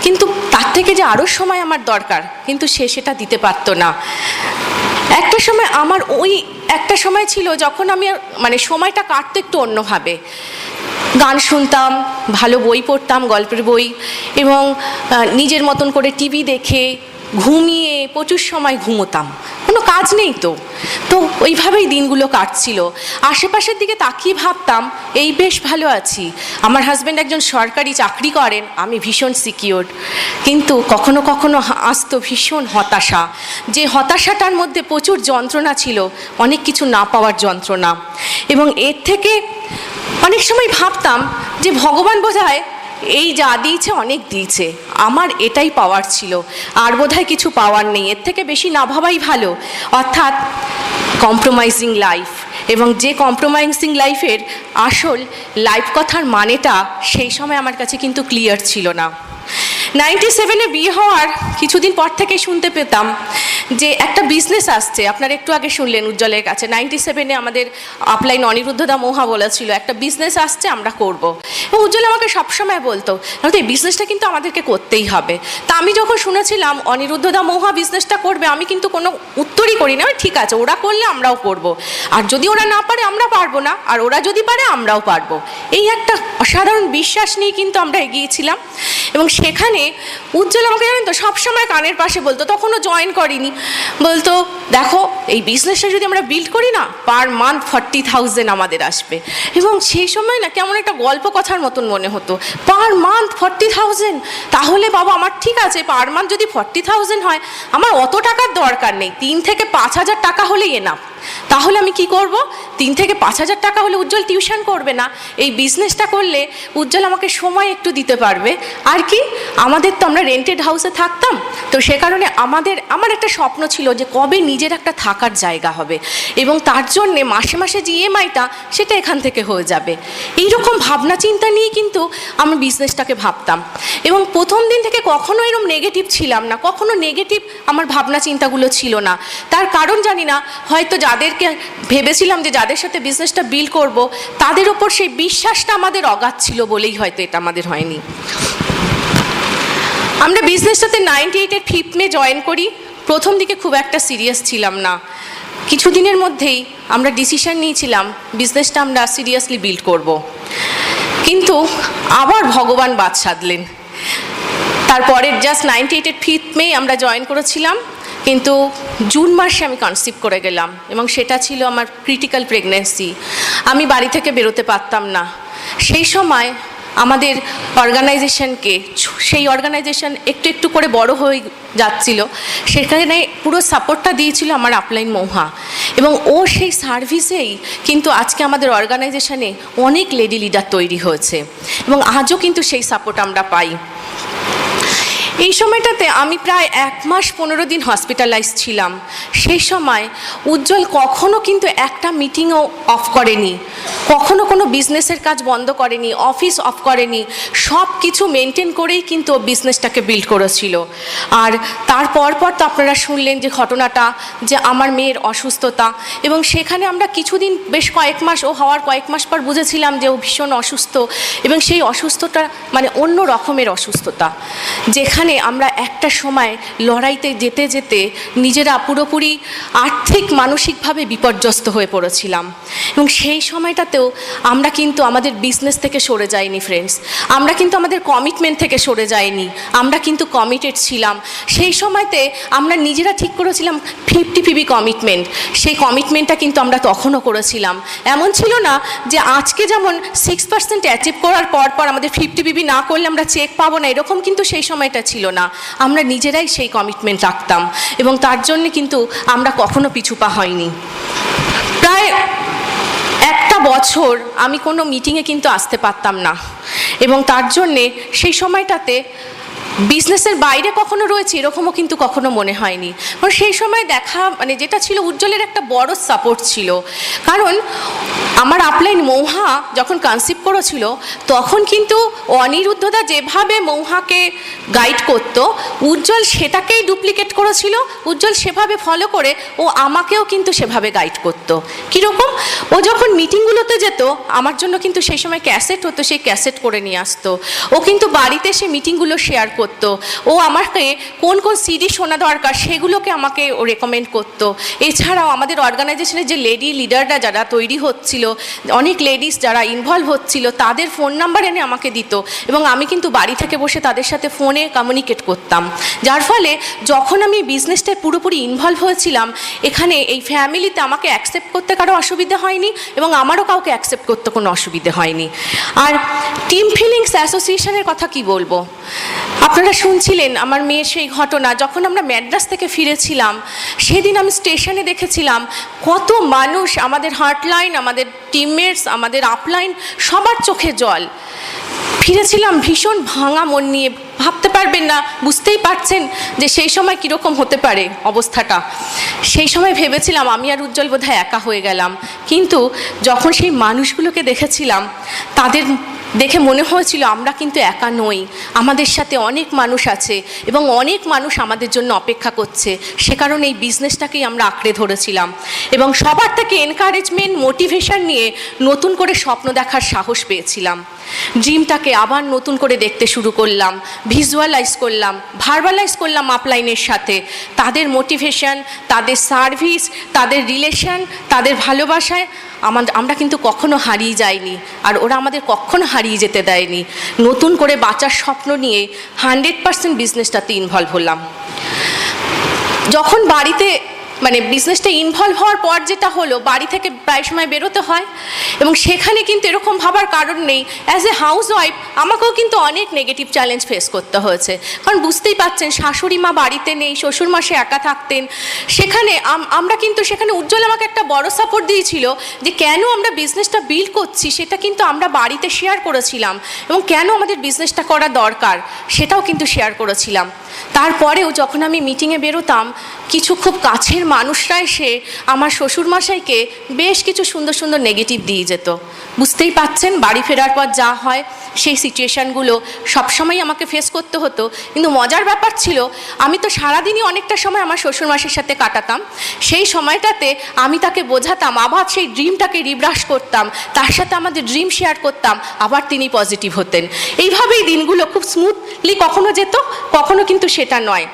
কিন্তু তার থেকে যে আরও সময় আমার দরকার, কিন্তু সে সেটা দিতে পারতো না। একটা সময় আমার একটা সময় ছিল যখন আমি মানে সময়টা কাটতো একটু অন্যভাবে। গান শুনতাম, ভালো বই পড়তাম, গল্পের বই, এবং নিজের মতন করে টিভি দেখে ঘুমিয়ে প্রচুর সময় ঘুমোতাম। কোনো কাজ নেই তো ওইভাবেই দিনগুলো কাটছিল। আশেপাশের দিকে তাকিয়ে ভাবতাম এই বেশ ভালো আছি, আমার হাজব্যান্ড একজন সরকারি চাকরি করেন, আমি ভীষণ সিকিউর। কিন্তু কখনো কখনো আসতো ভীষণ হতাশা, যে হতাশাটার মধ্যে প্রচুর যন্ত্রণা ছিল, অনেক কিছু না পাওয়ার যন্ত্রণা। এবং এর থেকে অনেক সময় ভাবতাম যে ভগবান বোধহয় এই যা দিয়েছে অনেক দিয়েছে, আমার এটাই পাওয়ার ছিল, আর বোধহয় কিছু পাওয়ার নেই, এর থেকে বেশি না ভাবাই ভালো। অর্থাৎ কম্প্রোমাইজিং লাইফ, এবং যে কম্প্রোমাইজিং লাইফের আসল লাইফ কথার মানেটা সেই সময় আমার কাছে কিন্তু ক্লিয়ার ছিল না। 97-এ বিয়ে হওয়ার কিছুদিন পর থেকেই শুনতে পেতাম যে একটা বিজনেস আসছে। আপনারা একটু আগে শুনলেন উজ্জ্বলের কাছে 97-এ আমাদের আপলাইন অনিরুদ্ধদা মহা বলেছিল একটা বিজনেস আসছে, আমরা করব। এবং উজ্জ্বল আমাকে সবসময় বলতো এই বিজনেসটা কিন্তু আমাদেরকে করতেই হবে। তা আমি যখন শুনেছিলাম অনিরুদ্ধদা মহা বিজনেসটা করবে, আমি কিন্তু কোনো উত্তরই করি না, ঠিক আছে ওরা করলে আমরাও করব, আর যদি ওরা না পারে আমরা পারবো না, আর ওরা যদি পারে আমরাও পারবো। এই একটা অসাধারণ বিশ্বাস নিয়ে কিন্তু আমরা এগিয়েছিলাম। এবং সেখানে উজ্জ্বল আমাকে জানেন তো সবসময় কানের পাশে বলতো, তখনও জয়েন করিনি, বলতো দেখো এই বিজনেসটা যদি আমরা বিল্ড করি না, পার মান্থ 40,000 আমাদের আসবে। এবং সেই সময় না কেমন একটা গল্প কথার মতন মনে হতো, পার মান্থ 40,000, তাহলে বাবা আমার ঠিক আছে, পার মান্থ যদি 40,000 হয়, আমার অত টাকার দরকার নেই, 3 থেকে 5,000 টাকা হলেই এনাফ। তাহলে আমি কি করব? 3 থেকে 5,000 টাকা হলে উজ্জ্বল টিউশন করবে না, এই বিজনেসটা করলে উজ্জ্বল আমাকে সময় একটু দিতে পারবে। আর কি আমাদের তো আমরা রেন্টেড হাউসে থাকতাম, তো সে কারণে আমার একটা স্বপ্ন ছিল যে কবে নিজের একটা থাকার জায়গা হবে, এবং তার জন্যে মাসে মাসে যে ইএমআইটা সেটা এখান থেকে হয়ে যাবে। এইরকম ভাবনা চিন্তা নিয়ে কিন্তু আমি বিজনেসটাকে ভাবতাম। এবং প্রথম দিন থেকে কখনো এরকম নেগেটিভ ছিলাম না, কখনো নেগেটিভ আমার ভাবনা চিন্তাগুলো ছিল না। তার কারণ জানি না, হয়তো যাদেরকে ভেবেছিলাম যে যাদের সাথে বিজনেসটা বিল্ড করব, তাদের ওপর সেই বিশ্বাসটা আমাদের অগাধ ছিল বলেই হয়তো এটা আমাদের হয়নি। আমরা বিজনেসটাতে 98-এর 5th মে জয়েন করি। প্রথম দিকে খুব একটা সিরিয়াস ছিলাম না, কিছুদিনের মধ্যেই আমরা ডিসিশন নিয়েছিলাম বিজনেসটা আমরা সিরিয়াসলি বিল্ড করব। কিন্তু আবার ভগবান বাদ সাধলেন। তারপরের জাস্ট 98-এর 5th মে আমরা জয়েন করেছিলাম, কিন্তু জুন মাসে আমি কনসিভ করে গেলাম, এবং সেটা ছিল আমার ক্রিটিক্যাল প্রেগন্যান্সি। আমি বাড়ি থেকে বেরোতে পারতাম না। সেই সময় আমাদের অর্গানাইজেশনকে, সেই অর্গানাইজেশন একটু একটু করে বড় হয়ে যাচ্ছিল, সেখানে পুরো সাপোর্টটা দিয়েছিল আমার আপলাইন মৌহা, এবং ও সেই সার্ভিসেই কিন্তু আজকে আমাদের অর্গানাইজেশনে অনেক লেডি লিডার তৈরি হয়েছে, এবং আজও কিন্তু সেই সাপোর্ট আমরা পাই। এই সময়টাতে আমি প্রায় 1 মাস 15 দিন হসপিটালাইজ ছিলাম। সেই সময় উজ্জ্বল কখনো কিন্তু একটা মিটিংও অফ করেনি, কখনো কোনো বিজনেসের কাজ বন্ধ করেনি, অফিস অফ করেনি, সব কিছু মেনটেন করেই কিন্তু ও বিজনেসটাকে বিল্ড করেছিল। আর তারপর তো আপনারা শুনলেন যে ঘটনাটা, যে আমার মেয়ের অসুস্থতা, এবং সেখানে আমরা কিছুদিন বেশ কয়েক মাস, ও হওয়ার কয়েক মাস পর বুঝেছিলাম যে ও ভীষণ অসুস্থ, এবং সেই অসুস্থতা মানে অন্য রকমের অসুস্থতা, যেখানে আমরা একটা সময় লড়াইতে যেতে যেতে নিজেরা পুরোপুরি আর্থিক মানসিকভাবে বিপর্যস্ত হয়ে পড়েছিলাম। এবং সেই সময়টাতেও আমরা কিন্তু আমাদের বিজনেস থেকে সরে যাইনি ফ্রেন্ডস, আমরা কিন্তু আমাদের কমিটমেন্ট থেকে সরে যাইনি, আমরা কিন্তু কমিটেড ছিলাম। সেই সময়তে আমরা নিজেরা ঠিক করেছিলাম 50-50 কমিটমেন্ট, সেই কমিটমেন্টটা কিন্তু আমরা তখনও করেছিলাম। এমন ছিল না যে আজকে যেমন 6% অ্যাচিভ করার পর আমাদের 50-50 না করলে আমরা চেক পাবো না, এরকম কিন্তু সেই সময়টা ছিল না, আমরা নিজেরাই সেই কমিটমেন্ট রাখতাম এবং তার জন্যে কিন্তু আমরা কখনো পিছু পা হয়নি। প্রায় একটা বছর আমি কোনো মিটিংয়ে কিন্তু আসতে পারতাম না এবং তার জন্যে সেই সময়টাতে বিজনেসের বাইরে কখনো রয়েছে এরকমও কিন্তু কখনো মনে হয়নি। কারণ সেই সময় দেখা মানে যেটা ছিল, উজ্জ্বলের একটা বড় সাপোর্ট ছিল। কারণ আমার আপলাইন মৌহা যখন কনসিভ করেছিল তখন কিন্তু অনিরুদ্ধদা যেভাবে মৌহাকে গাইড করত, উজ্জ্বল সেটাকেই ডুপ্লিকেট করেছিল। উজ্জ্বল সেভাবে ফলো করে ও আমাকেও কিন্তু সেভাবে গাইড করত। কীরকম, ও যখন মিটিংগুলোতে যেত আমার জন্য কিন্তু সেই সময় ক্যাসেট হতো, সেই ক্যাসেট করে নিয়ে আসতো। ও কিন্তু বাড়িতে এসে মিটিংগুলো শেয়ার করতো। ও আমাকে কোন কোন সিডি শোনা দরকার সেগুলোকে আমাকে ও রেকমেন্ড করতো। এছাড়াও আমাদের অর্গানাইজেশনের যে লেডি লিডাররা যারা তৈরি হচ্ছিল, অনেক লেডিস যারা ইনভলভ হচ্ছিল, তাদের ফোন নাম্বার এনে আমাকে দিত এবং আমি কিন্তু বাড়ি থেকে বসে তাদের সাথে ফোনে কমিউনিকেট করতাম। যার ফলে যখন আমি বিজনেসটায় পুরোপুরি ইনভলভ হয়েছিলাম, এখানে এই ফ্যামিলিতে আমাকে অ্যাকসেপ্ট করতে কারো অসুবিধা হয়নি এবং আমারও কাউকে অ্যাকসেপ্ট করতে কোনো অসুবিধে হয়নি। আর টিম ফিলিংস অ্যাসোসিয়েশনের কথা কি বলবো, আপনারা শুনছিলেন আমার মেয়ের সেই ঘটনা। যখন আমরা ম্যাড্রাস থেকে ফিরেছিলাম সেদিন আমি স্টেশনে দেখেছিলাম কত মানুষ, আমাদের হার্টলাইন, আমাদের টিমমেটস, আমাদের আপলাইন, সবার চোখে জল। ফিরেছিলাম ভীষণ ভাঙা মন নিয়ে। ভাবতে পারবেন না, বুঝতেই পারছেন যে সেই সময় কীরকম হতে পারে অবস্থাটা। সেই সময় ভেবেছিলাম আমি আর উজ্জ্বল বোধহয় একা হয়ে গেলাম, কিন্তু যখন সেই মানুষগুলোকে দেখেছিলাম তাদের দেখে মনে হয়েছিল আমরা কিন্তু একা নই, আমাদের সাথে অনেক মানুষ আছে এবং অনেক মানুষ আমাদের জন্য অপেক্ষা করছে। সে কারণে এই বিজনেসটাকেই আমরা আঁকড়ে ধরেছিলাম এবং সবার থেকে এনকারেজমেন্ট, মোটিভেশন নিয়ে নতুন করে স্বপ্ন দেখার সাহস পেয়েছিলাম। ড্রিমটাকে আবার নতুন করে দেখতে শুরু করলাম, ভিজুয়ালাইজ করলাম, ভার্বালাইজ করলাম আপলাইনের সাথে। তাদের মোটিভেশন, তাদের সার্ভিস, তাদের রিলেশন, তাদের ভালোবাসায় আমরা কিন্তু কখনো হারিয়ে যাইনি আর ওরা আমাদের কখনো হারিয়ে যেতে দেয়নি। নতুন করে বাঁচার স্বপ্ন নিয়ে 100% বিজনেসটাতে ইনভলভ হলাম। যখন বাড়িতে মানে বিজনেসটা ইনভলভ হওয়ার পর যেটা হলো, বাড়ি থেকে প্রায় সময় বেরোতে হয় এবং সেখানে কিন্তু এরকম ভাবার কারণ নেই। অ্যাজ এ হাউস ওয়াইফ আমাকেও কিন্তু অনেক নেগেটিভ চ্যালেঞ্জ ফেস করতে হয়েছে। কারণ বুঝতেই পারছেন শাশুড়ি মা বাড়িতে নেই, শ্বশুর মাসে একা থাকতেন। সেখানে আমরা কিন্তু সেখানে উজ্জ্বল আমাকে একটা বড় সাপোর্ট দিয়েছিল যে কেন আমরা বিজনেসটা বিল্ড করছি সেটা কিন্তু আমরা বাড়িতে শেয়ার করেছিলাম এবং কেন আমাদের বিজনেসটা করা দরকার সেটাও কিন্তু শেয়ার করেছিলাম। তারপরেও যখন আমি মিটিংয়ে বেরোতাম, কিছু খুব কাছের মানুষরা এসে আমার শ্বশুরমশাইকে বেশ কিছু সুন্দর সুন্দর নেগেটিভ দিয়ে যেত। বুঝতেই পাচ্ছেন বাড়ি ফেরার পর যা হয় সেই সিচুয়েশানগুলো সবসময় আমাকে ফেস করতে হতো। কিন্তু মজার ব্যাপার ছিল, আমি তো সারাদিনই অনেকটা সময় আমার শ্বশুরমশাইয়ের সাথে কাটাতাম। সেই সময়টাতে আমি তাকে বোঝাতাম, আবার সেই ড্রিমটাকে রিব্রাশ করতাম, তার সাথে আমাদের ড্রিম শেয়ার করতাম, আবার তিনি পজিটিভ হতেন। এইভাবেই দিনগুলো খুব স্মুথলি কখনো যেত, কখনো কিন্তু সেটা নয়।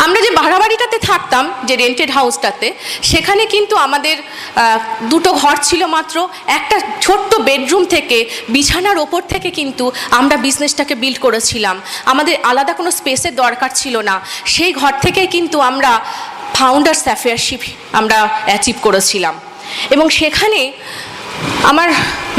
আমরা যে ভাড়া বাড়িটাতে থাকতাম, যে রেন্টেড হাউসটাতে, সেখানে কিন্তু আমাদের দুটো ঘর ছিল মাত্র। একটা ছোট্ট বেডরুম থেকে, বিছানার ওপর থেকে কিন্তু আমরা বিজনেসটাকে বিল্ড করেছিলাম। আমাদের আলাদা কোনো স্পেসের দরকার ছিল না। সেই ঘর থেকেই কিন্তু আমরা ফাউন্ডার্স অ্যাফেয়ারশিপ আমরা অ্যাচিভ করেছিলাম এবং সেখানে আমার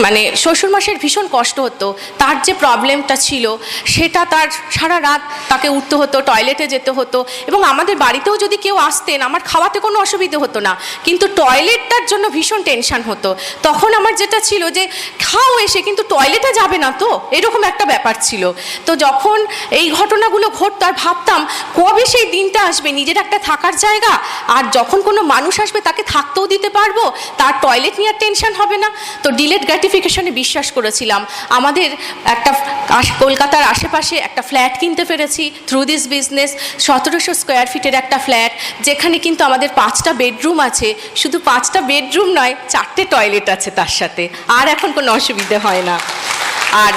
মানে শ্বশুরমশাইয়ের ভীষণ কষ্ট হতো। তার যে প্রবলেমটা ছিল সেটা, তার সারা রাত তাকে উঠতে হতো, টয়লেটে যেতে হতো এবং আমাদের বাড়িতেও যদি কেউ আসতেন আমার খাওয়াতে কোনো অসুবিধে হতো না, কিন্তু টয়লেটটার জন্য ভীষণ টেনশন হতো। তখন আমার যেটা ছিল যে খাও এসে, কিন্তু টয়লেটে যাবে না তো, এরকম একটা ব্যাপার ছিল। তো যখন এই ঘটনাগুলো ঘটতো আর ভাবতাম কবে সেই দিনটা আসবে নিজের একটা থাকার জায়গা, আর যখন কোনো মানুষ আসবে তাকে থাকতেও দিতে পারবো, তার টয়লেট নিয়ে টেনশন হবে না। তো ডিলেট গ্র্যাটিফিকেশনে বিশ্বাস করেছিলাম। আমাদের একটা কলকাতার আশেপাশে একটা ফ্ল্যাট কিনতে পেরেছি থ্রু দিস বিজনেস। 1700 স্কোয়ার ফিটের একটা ফ্ল্যাট, যেখানে কিন্তু আমাদের 5টা বেডরুম আছে। শুধু 5টা বেডরুম নয়, 4টে টয়লেট আছে তার সাথে। আর এখন কোনো অসুবিধে হয় না। আর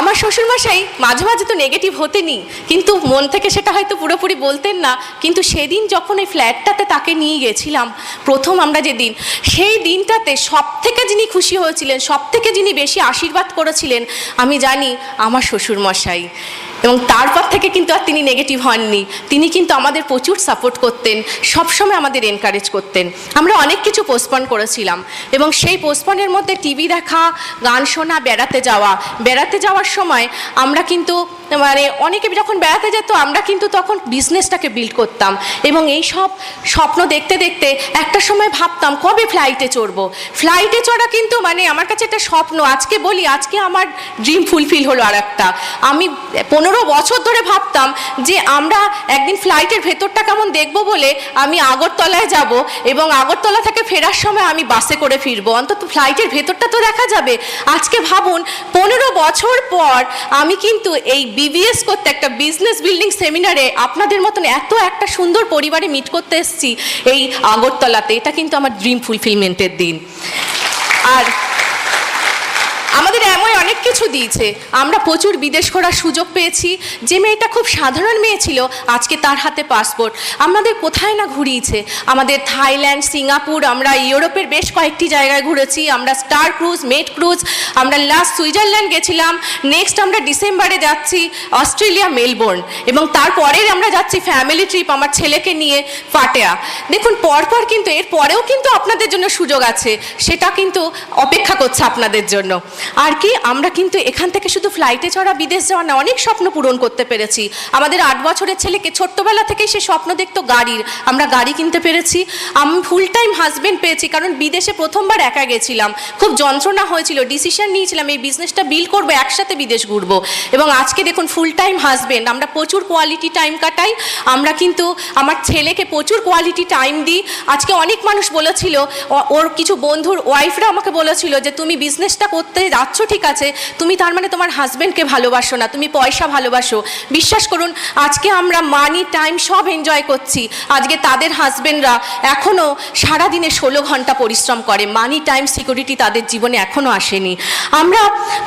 আমার শ্বশুরমশাই মাঝে মাঝে তো নেগেটিভ হতেনই, কিন্তু মন থেকে সেটা হয়তো পুরোপুরি বলতেন না। কিন্তু সেদিন যখন এই ফ্ল্যাটটাতে তাকে নিয়ে গেছিলাম প্রথম আমরা যেদিন, সেই দিনটাতে সব থেকে যিনি খুশি হয়েছিলেন, সব থেকে যিনি বেশি আশীর্বাদ করেছিলেন, আমি জানি আমার শ্বশুরমশাই। এবং তারপর থেকে কিন্তু আর তিনি নেগেটিভ হননি, তিনি কিন্তু আমাদের প্রচুর সাপোর্ট করতেন, সবসময় আমাদের এনকারেজ করতেন। আমরা অনেক কিছু পোস্টপন করেছিলাম এবং সেই পোস্টপনের মধ্যে টিভি দেখা, গান শোনা, বেড়াতে যাওয়ার সময় আমরা কিন্তু মানে অনেকে যখন বেড়াতে যেত আমরা কিন্তু তখন বিজনেসটাকে বিল্ড করতাম এবং এই সব স্বপ্ন দেখতে দেখতে একটা সময় ভাবতাম কবে ফ্লাইটে চড়বো। ফ্লাইটে চড়া কিন্তু মানে আমার কাছে একটা স্বপ্ন। আজকে বলি, আজকে আমার ড্রিম ফুলফিল হলো। আর একটা আমি 15 বছর ধরে ভাবতাম যে আমরা একদিন ফ্লাইটের ভেতরটা কেমন দেখবো বলে আমি আগরতলায় যাব এবং আগরতলা থেকে ফেরার সময় আমি বাসে করে ফিরবো, অন্তত ফ্লাইটের ভেতরটা তো দেখা যাবে। আজকে ভাবুন 15 বছর পর আমি কিন্তু এই বিবিএস করতে একটা বিজনেস বিল্ডিং সেমিনারে আপনাদের মতন এত একটা সুন্দর পরিবারে মিট করতে এসেছি এই আগরতলাতে। এটা কিন্তু আমার ড্রিম ফুলফিলমেন্টের দিন। আর আমাদের এমন অনেক কিছু দিয়েছে, আমরা প্রচুর বিদেশ ঘোরার সুযোগ পেয়েছি। যে মেয়েটা খুব সাধারণ মেয়ে ছিল আজকে তার হাতে পাসপোর্ট। আমাদের কোথায় না ঘুরিয়েছে, আমাদের থাইল্যান্ড, সিঙ্গাপুর, আমরা ইউরোপের বেশ কয়েকটি জায়গায় ঘুরেছি। আমরা স্টার ক্রুজ, মেড ক্রুজ, আমরা লাস্ট সুইজারল্যান্ড গেছিলাম। নেক্সট আমরা ডিসেম্বরে যাচ্ছি অস্ট্রেলিয়া, মেলবোর্ন, এবং তারপরে আমরা যাচ্ছি ফ্যামিলি ট্রিপ আমার ছেলেকে নিয়ে পাটেয়া। দেখুন পরপর কিন্তু এর পরেও কিন্তু আপনাদের জন্য সুযোগ আছে, সেটা কিন্তু অপেক্ষা করছে আপনাদের জন্য। আর কি আমরা কিন্তু এখান থেকে শুধু ফ্লাইটে চড়া বিদেশ যাওয়া না, অনেক স্বপ্ন পূরণ করতে পেরেছি। আমাদের 8 বছরের ছেলেকে ছোট্টবেলা থেকেই সে স্বপ্ন দেখতো গাড়ির, আমরা গাড়ি কিনতে পেরেছি। আমি ফুল টাইম হাজবেন্ড পেয়েছি, কারণ বিদেশে প্রথমবার একা গেছিলাম, খুব যন্ত্রণা হয়েছিল, ডিসিশন নিয়েছিলাম এই বিজনেসটা বিল্ড করবো, একসাথে বিদেশ ঘুরবো। এবং আজকে দেখুন ফুল টাইম হাজবেন্ড, আমরা প্রচুর কোয়ালিটি টাইম কাটাই। আমরা কিন্তু আমার ছেলেকে প্রচুর কোয়ালিটি টাইম দিই। আজকে অনেক মানুষ বলেছিল, ওর কিছু বন্ধুর ওয়াইফরা আমাকে বলেছিল যে তুমি বিজনেসটা করতে যাচ্ছ ঠিক আছে, তুমি তার মানে তোমার হাজবেন্ডকে ভালোবাসো না, তুমি পয়সা ভালোবাসো। বিশ্বাস করুন আজকে আমরা মানি টাইম সব এনজয় করছি। আজকে তাদের হাজবেন্ডরা এখনও সারাদিনে 16 ঘন্টা পরিশ্রম করে, মানি টাইম সিকিউরিটি তাদের জীবনে এখনও আসেনি। আমরা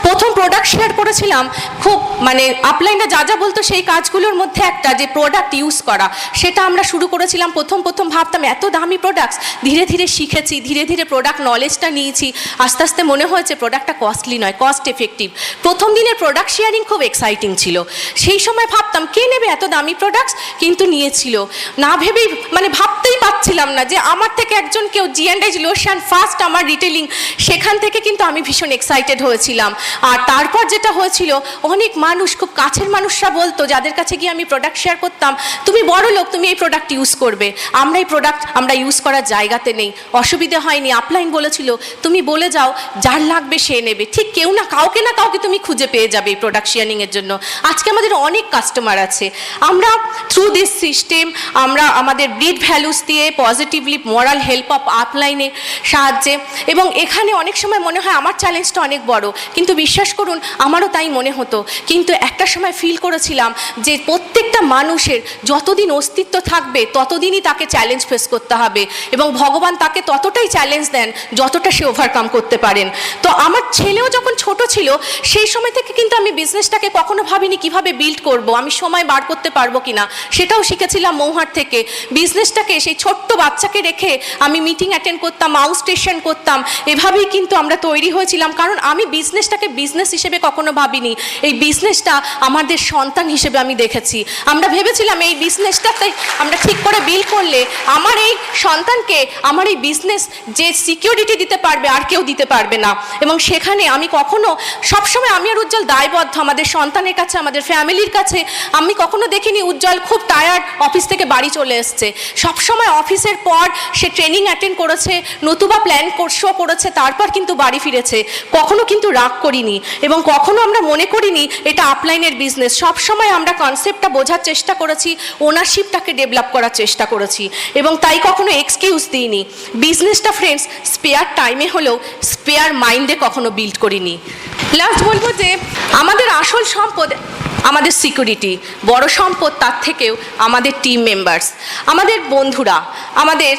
প্রথম প্রোডাক্ট শেয়ার করেছিলাম, খুব মানে আপলাইনরা যা যা বলতো সেই কাজগুলোর মধ্যে একটা যে প্রোডাক্ট ইউজ করা, সেটা আমরা শুরু করেছিলাম। প্রথম ভাবতাম এত দামি প্রোডাক্টস, ধীরে ধীরে শিখেছি, ধীরে ধীরে প্রোডাক্ট নলেজটা নিয়েছি। আস্তে আস্তে মনে হয়েছে প্রোডাক্টটা কস্টলি নয়, কস্ট এফেক্টিভ। প্রথম দিনের প্রোডাক্ট শেয়ারিং খুব এক্সাইটিং ছিল। সেই সময় ভাবতাম কে নেবে এত দামি প্রোডাক্টস, কিন্তু নিয়েছিল। না ভেবেই মানে ভাবতেই পারছিলাম না যে আমার থেকে একজন কেউ G&H লোশন ফার্স্ট আমার রিটেলিং, সেখান থেকে কিন্তু আমি ভীষণ এক্সাইটেড হয়েছিলাম। আর তারপর যেটা হয়েছিল, অনেক মানুষ, খুব কাছের মানুষরা বলতো, যাদের কাছে গিয়ে আমি প্রোডাক্ট শেয়ার করতাম, তুমি বড় লোক, তুমি এই প্রোডাক্ট ইউজ করবে, আমরা এই প্রোডাক্ট আমরা ইউজ করার জায়গাতে নেই, অসুবিধে হয়নি। আপলাইন বলেছিল তুমি বলে যাও যার লাগবে সে নেবে, ঠিক কেউ না কাউকে তুমি খুঁজে পেয়ে যাবে এই প্রোডাক্ট শেয়ারিংয়ের জন্য। আজকে আমাদের অনেক কাস্টমার আছে। আমরা থ্রু দিস সিস্টেম আমরা আমাদের ব্রিড ভ্যালুস দিয়ে পজিটিভলি মোরাল হেল্প অফ আপলাইনের সাহায্যে, এবং এখানে অনেক সময় মনে হয় আমার চ্যালেঞ্জটা অনেক বড়, কিন্তু বিশ্বাস করুন আমারও তাই মনে হতো। কিন্তু একটা সময় ফিল করেছিলাম যে প্রত্যেকটা মানুষের যতদিন অস্তিত্ব থাকবে ততদিনই তাকে চ্যালেঞ্জ ফেস করতে হবে, এবং ভগবান তাকে ততটাই চ্যালেঞ্জ দেন যতটা সে ওভারকাম করতে পারেন। তো আমার ছেলেও যখন ছোট ছিল সেই সময় থেকে কিন্তু আমি বিজনেসটাকে কখনো ভাবিনি কিভাবে বিল্ড করব, আমি সময় বার করতে পারবো কিনা, সেটাও শিখেছিলাম মৌহাট থেকে। বিজনেসটাকে সেই ছোট্ট বাচ্চাকে রেখে আমি মিটিং অ্যাটেন্ড করতাম, আউট স্টেশন করতাম, এভাবেই কিন্তু আমরা তৈরি হয়েছিলাম। কারণ আমি বিজনেসটাকে বিজনেস হিসেবে কখনো ভাবিনি, এই বিজনেসটা আমাদের সন্তান হিসেবে আমি দেখেছি। আমরা ভেবেছিলাম এই বিজনেসটাতে আমরা ঠিক করে বিল্ড করলে আমার এই সন্তানকে আমার এই বিজনেস যে সিকিউরিটি দিতে পারবে আর কেউ দিতে পারবে না। এবং সেখানে আমি কখনো, সবসময় আমি আর উজ্জ্বল দায়বদ্ধ আমাদের সন্তানের কাছে, আমাদের ফ্যামিলির কাছে। আমি কখনো দেখিনি উজ্জ্বল খুব টায়ার্ড অফিস থেকে বাড়ি চলে এসছে। সবসময় অফিসের পর সে ট্রেনিং অ্যাটেন্ড করেছে, নতুবা প্ল্যান শো করেছে, তারপর কিন্তু বাড়ি ফিরেছে। কখনো কিন্তু রাগ করিনি এবং কখনো আমরা মনে করিনি এটা আপলাইনের বিজনেস। সবসময় আমরা কনসেপ্টটা বোঝার চেষ্টা করেছি, ওনারশিপটাকে ডেভেলপ করার চেষ্টা করেছি, এবং তাই কখনো এক্সকিউজ দিইনি। বিজনেসটা ফ্রেন্ডস স্পেয়ার টাইমে হলেও স্পেয়ার মাইন্ডে কখনো বিল্ড করিনি। লাস্ট বলবো যে আমাদের আসল সম্পদ আমাদের সিকিউরিটি, বড় সম্পদ তার থেকেও আমাদের টিম মেম্বার্স, আমাদের বন্ধুরা, আমাদের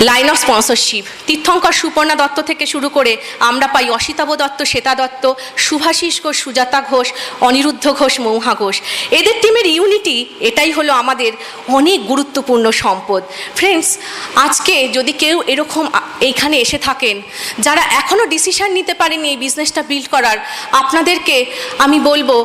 লাইন অফ স্পন্সরশিপ তীর্থঙ্কর সুপর্ণা দত্ত থেকে শুরু করে আমরা পাই অসিতাভ দত্ত, শ্বেতা দত্ত, শুভাশিস ঘোষ, সুজাতা ঘোষ, অনিরুদ্ধ ঘোষ, মৌহা ঘোষ। এদের টিমের ইউনিটি এটাই হলো আমাদের অনেক গুরুত্বপূর্ণ সম্পদ। ফ্রেন্ডস, আজকে যদি কেউ এরকম এইখানে এসে থাকেন যারা এখনও ডিসিশন নিতে পারেনি এই বিজনেসটা বিল্ড করার, আপনাদেরকে আমি বলবো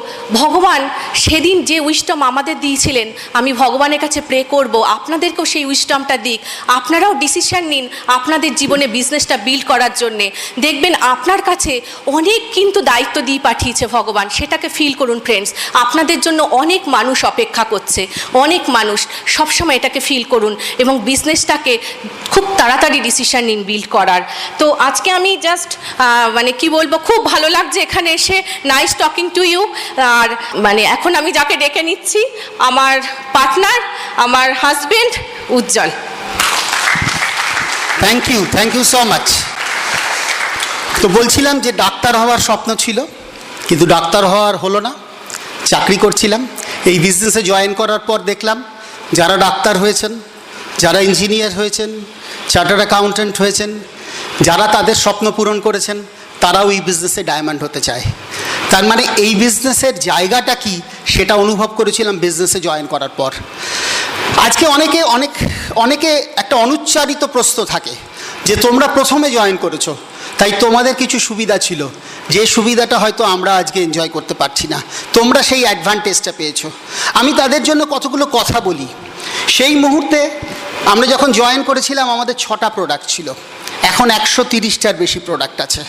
ভগবান সেদিন যে উইসডম আমাদের দিয়েছিলেন, আমি ভগবানের কাছে প্রে করব আপনাদেরকেও সেই উইসডমটা দিক। আপনারাও ডিসিশন নিন আপনাদের জীবনে বিজনেসটা বিল্ড করার জন্যে। দেখবেন আপনার কাছে অনেক কিন্তু দায়িত্ব দিয়ে পাঠিয়েছে ভগবান, সেটাকে ফিল করুন ফ্রেন্ডস। আপনাদের জন্য অনেক মানুষ অপেক্ষা করছে, অনেক মানুষ, সবসময় এটাকে ফিল করুন এবং বিজনেসটাকে খুব তাড়াতাড়ি ডিসিশন নিন বিল্ড করার। তো আজকে আমি জাস্ট মানে কি বলবো, খুব ভালো লাগছে এখানে এসে। Nice talking to you. আর মানে এখন আমি যাকে ডেকে নিচ্ছি, আমার পার্টনার, আমার husband Ujjwal. Thank you so much. তো বলছিলাম যে ডাক্তার হওয়ার স্বপ্ন ছিল, কিন্তু ডাক্তার হওয়ার হলো না, চাকরি করছিলাম। এই বিজনেসে জয়েন করার পর দেখলাম যারা ডাক্তার হয়েছেন, যারা ইঞ্জিনিয়ার হয়েছেন, চার্টার্ড অ্যাকাউন্ট্যান্ট হয়েছেন, যারা তাদের স্বপ্ন পূরণ করেছেন, তারাও এই বিজনেসে ডায়মন্ড হতে চায়। তার মানে এই বিজনেসের জায়গাটা কি সেটা অনুভব করেছিলাম বিজনেসে জয়েন করার পর। আজকে অনেকে একটা অনুচ্চারিত প্রশ্ন থাকে যে তোমরা প্রথমে জয়েন করেছো তাই তোমাদের কিছু সুবিধা ছিল, যে সুবিধাটা হয়তো আমরা আজকে এনজয় করতে পারছি না, তোমরা সেই অ্যাডভান্টেজটা পেয়েছো। আমি তাদের জন্য কতগুলো কথা বলি। সেই মুহূর্তে আমরা যখন জয়েন করেছিলাম আমাদের 6টা প্রোডাক্ট ছিল, এখন 130টার বেশি প্রোডাক্ট আছে।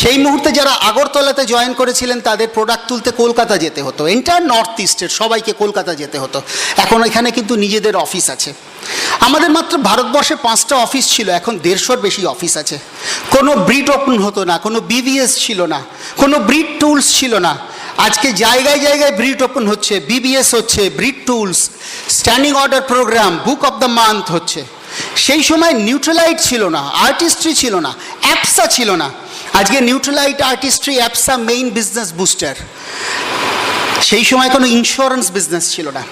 সেই মুহূর্তে যারা আগরতলাতে জয়েন করেছিলেন তাদের প্রোডাক্ট তুলতে কলকাতা যেতে হতো, এন্টায়ার নর্থ ইস্টের সবাইকে কলকাতা যেতে হতো। এখন এখানে কিন্তু নিজেদের অফিস আছে। আমাদের মাত্র ভারতবর্ষে 5টা অফিস ছিল, এখন 150-র বেশি অফিস আছে। কোনো ব্রিড ওপেন হতো না, কোনো বিবিএস ছিল না, কোনো ব্রিড টুলস ছিল না। আজকে জায়গায় জায়গায় ব্রিড ওপেন হচ্ছে, বিবিএস হচ্ছে, Britt tools, standing order programme, book of the month হচ্ছে। সেই সময় নিউট্রালাইট ছিল না, আর্টিস্ট্রি ছিল না, অ্যাপসা ছিল না। আজকে নিউট্রালাইট, আর্টিস্ট্রি, অ্যাপসা মেইন বিজনেস বুস্টার। সেই সময় কোনো ইন্স্যুরেন্স বিজনেস ছিল না,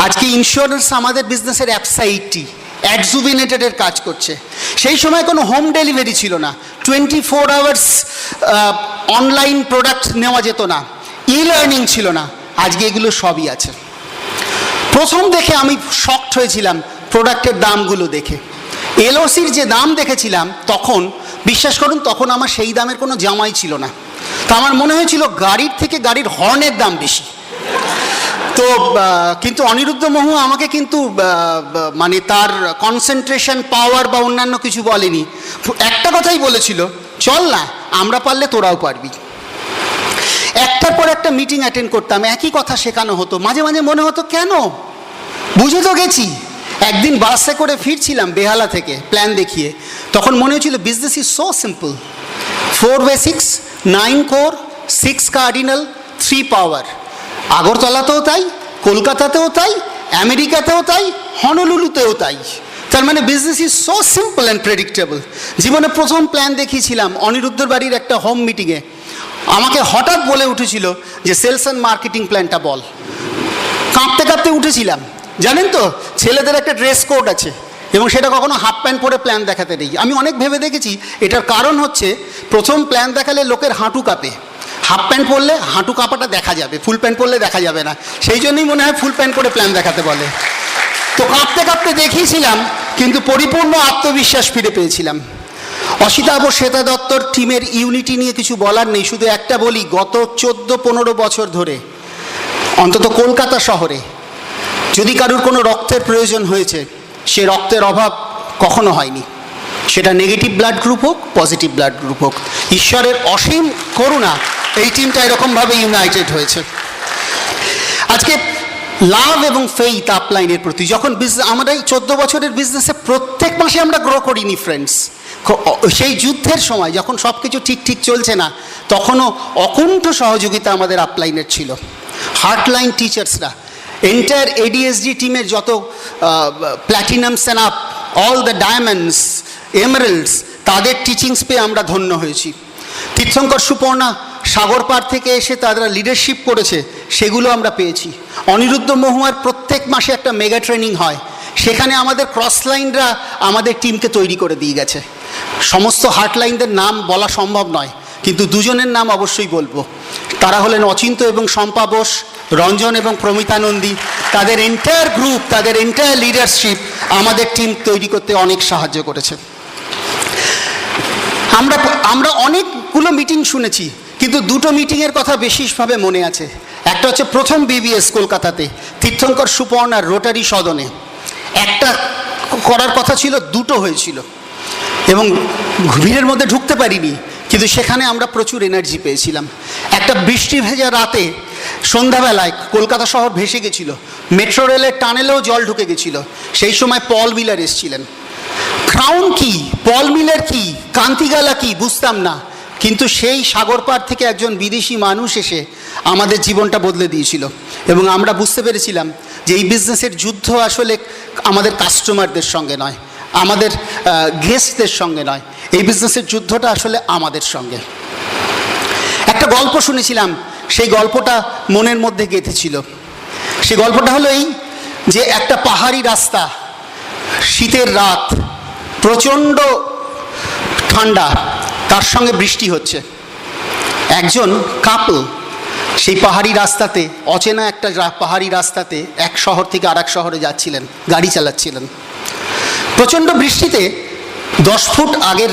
আজকে ইন্স্যুরেন্স আমাদের বিজনেসের অ্যাপসা 80 অ্যাডজুভিনেটেডের কাজ করছে। সেই সময় কোনো হোম ডেলিভারি ছিল না, 24 আওয়ার্স অনলাইন প্রোডাক্ট নেওয়া যেত না, ই লার্নিং ছিল না, আজকে এগুলো সবই আছে। প্রথম দেখে আমি শকড হয়েছিলাম প্রোডাক্টের দামগুলো দেখে। এলওসির যে দাম দেখেছিলাম তখন, বিশ্বাস করুন তখন আমার সেই দামের কোনো জামাই ছিল না। তো আমার মনে হয়েছিল গাড়ির থেকে গাড়ির হর্নের দাম বেশি। তো কিন্তু অনিরুদ্ধ মহু আমাকে কিন্তু মানে তার কনসেন্ট্রেশন পাওয়ার বা অন্যান্য কিছু বলেনি, একটা কথাই বলেছিল, চল না, আমরা পারলে তোরাও পারবি। একটার পর একটা মিটিং অ্যাটেন্ড করতাম, একই কথা শেখানো হতো। মাঝে মাঝে মনে হতো কেন, বুঝে তো গেছি। একদিন বাসে করে ফিরছিলাম বেহালা থেকে প্ল্যান দেখিয়ে, তখন মনে হচ্ছিল business is so simple, 4 basics, 9 core, 6 cardinal, 3 পাওয়ার। আগরতলাতেও তাই, কলকাতাতেও তাই, আমেরিকাতেও তাই, হনলুলুতেও তাই। তার মানে business is so simple and predictable. জীবনে প্রথম প্ল্যান দেখিয়েছিলাম অনিরুদ্ধর বাড়ির একটা হোম মিটিংয়ে। আমাকে হঠাৎ বলে উঠেছিল যে সেলস অ্যান্ড মার্কেটিং প্ল্যানটা বল। কাঁপতে কাঁপতে উঠেছিলাম। জানেন তো, ছেলেদের একটা ড্রেস কোড আছে এবং সেটা কখনো হাফ প্যান্ট পরে প্ল্যান দেখাতে নেই। আমি অনেক ভেবে দেখেছি, এটার কারণ হচ্ছে প্রথম প্ল্যান দেখালে লোকের হাঁটু কাঁপে, হাফ প্যান্ট পরলে হাঁটু কাঁপাটা দেখা যাবে, ফুল প্যান্ট পরলে দেখা যাবে না। সেই জন্যই মনে হয় ফুল প্যান্ট পরে প্ল্যান দেখাতে বলে। তো কাঁপতে কাঁপতে দেখিয়েছিলাম, কিন্তু পরিপূর্ণ আত্মবিশ্বাস ফিরে পেয়েছিলাম। অসিতাভ, শ্বেতা দত্তর টিমের ইউনিটি নিয়ে কিছু বলার নেই, শুধু একটা বলি, গত 14-15 বছর ধরে অন্তত কলকাতা শহরে যদি কারুর কোনো রক্তের প্রয়োজন হয়েছে, সে রক্তের অভাব কখনো হয়নি। সেটা নেগেটিভ ব্লাড গ্রুপ হোক, পজিটিভ ব্লাড গ্রুপ হোক, ঈশ্বরের অসীম করুণা এই টিমটা এরকমভাবে ইউনাইটেড হয়েছে। আজকে লাভ এবং ফেইথ আপলাইনের প্রতি, যখন আমরা এই 14 বছরের বিজনেসে প্রত্যেক মাসে আমরা গ্রো করিনি ফ্রেন্ডস। সেই যুদ্ধের সময় যখন সব কিছু ঠিক ঠিক চলছে না, তখনও অকুণ্ঠ সহযোগিতা আমাদের আপলাইনের ছিল। হার্টলাইন টিচার্সরা, এন্টায়ার এডিএসডি টিমের যত প্ল্যাটিনাম সেন up, all the diamonds, emeralds, তাদের টিচিংস পেয়ে আমরা ধন্য হয়েছি। তীর্থঙ্কর সুপর্ণা সাগর পার থেকে এসে তারা লিডারশিপ করেছে, সেগুলো আমরা পেয়েছি। অনিরুদ্ধ মহুয়ার প্রত্যেক মাসে একটা মেগা ট্রেনিং হয়, সেখানে আমাদের ক্রস লাইনরা আমাদের টিমকে তৈরি করে দিয়ে গেছে। সমস্ত হার্টলাইনদের নাম বলা সম্ভব নয়, কিন্তু দুজনের নাম অবশ্যই বলবো। তারা হলেন অচিন্ত এবং শম্পা বোস, রঞ্জন এবং প্রমিতা নন্দী। তাদের এন্টায়ার গ্রুপ, তাদের এন্টায়ার লিডারশিপ আমাদের টিম তৈরি করতে অনেক সাহায্য করেছে। আমরা অনেকগুলো মিটিং শুনেছি, কিন্তু দুটো মিটিংয়ের কথা বিশেষভাবে মনে আছে। একটা হচ্ছে প্রথম বিবিএস কলকাতাতে, তীর্থঙ্কর সুপর্ণার রোটারি সদনে। একটা করার কথা ছিল, দুটো হয়েছিল এবং ভিড়ের মধ্যে ঢুকতে পারিনি, কিন্তু সেখানে আমরা প্রচুর এনার্জি পেয়েছিলাম। একটা বৃষ্টি ভেজা রাতে সন্ধ্যাবেলায় কলকাতা শহর ভেসে গেছিল, মেট্রো রেলের টানেলেও জল ঢুকে গেছিল। সেই সময় পল মিলার এসেছিলেন। ক্রাউন কি, পল মিলার কি, কান্তিগালা কি বুঝতাম না, কিন্তু সেই সাগর পার থেকে একজন বিদেশি মানুষ এসে আমাদের জীবনটা বদলে দিয়েছিল। এবং আমরা বুঝতে পেরেছিলাম যে এই বিজনেসের যুদ্ধ আসলে আমাদের কাস্টমারদের সঙ্গে নয়, আমাদের গেস্টদের সঙ্গে নয়, এই বিজনেসের যুদ্ধটা আসলে আমাদের সঙ্গে। একটা গল্প শুনেছিলাম, সেই গল্পটা মনের মধ্যে গেঁথেছিল। সেই গল্পটা হলো এই যে একটা পাহাড়ি রাস্তা, শীতের রাত, প্রচণ্ড ঠান্ডা, তার সঙ্গে বৃষ্টি হচ্ছে। একজন কাপল সেই পাহাড়ি রাস্তাতে, অচেনা একটা পাহাড়ি রাস্তাতে এক শহর থেকে আরেক শহরে যাচ্ছিলেন, গাড়ি চালাচ্ছিলেন। প্রচণ্ড বৃষ্টিতে 10 ফুট আগের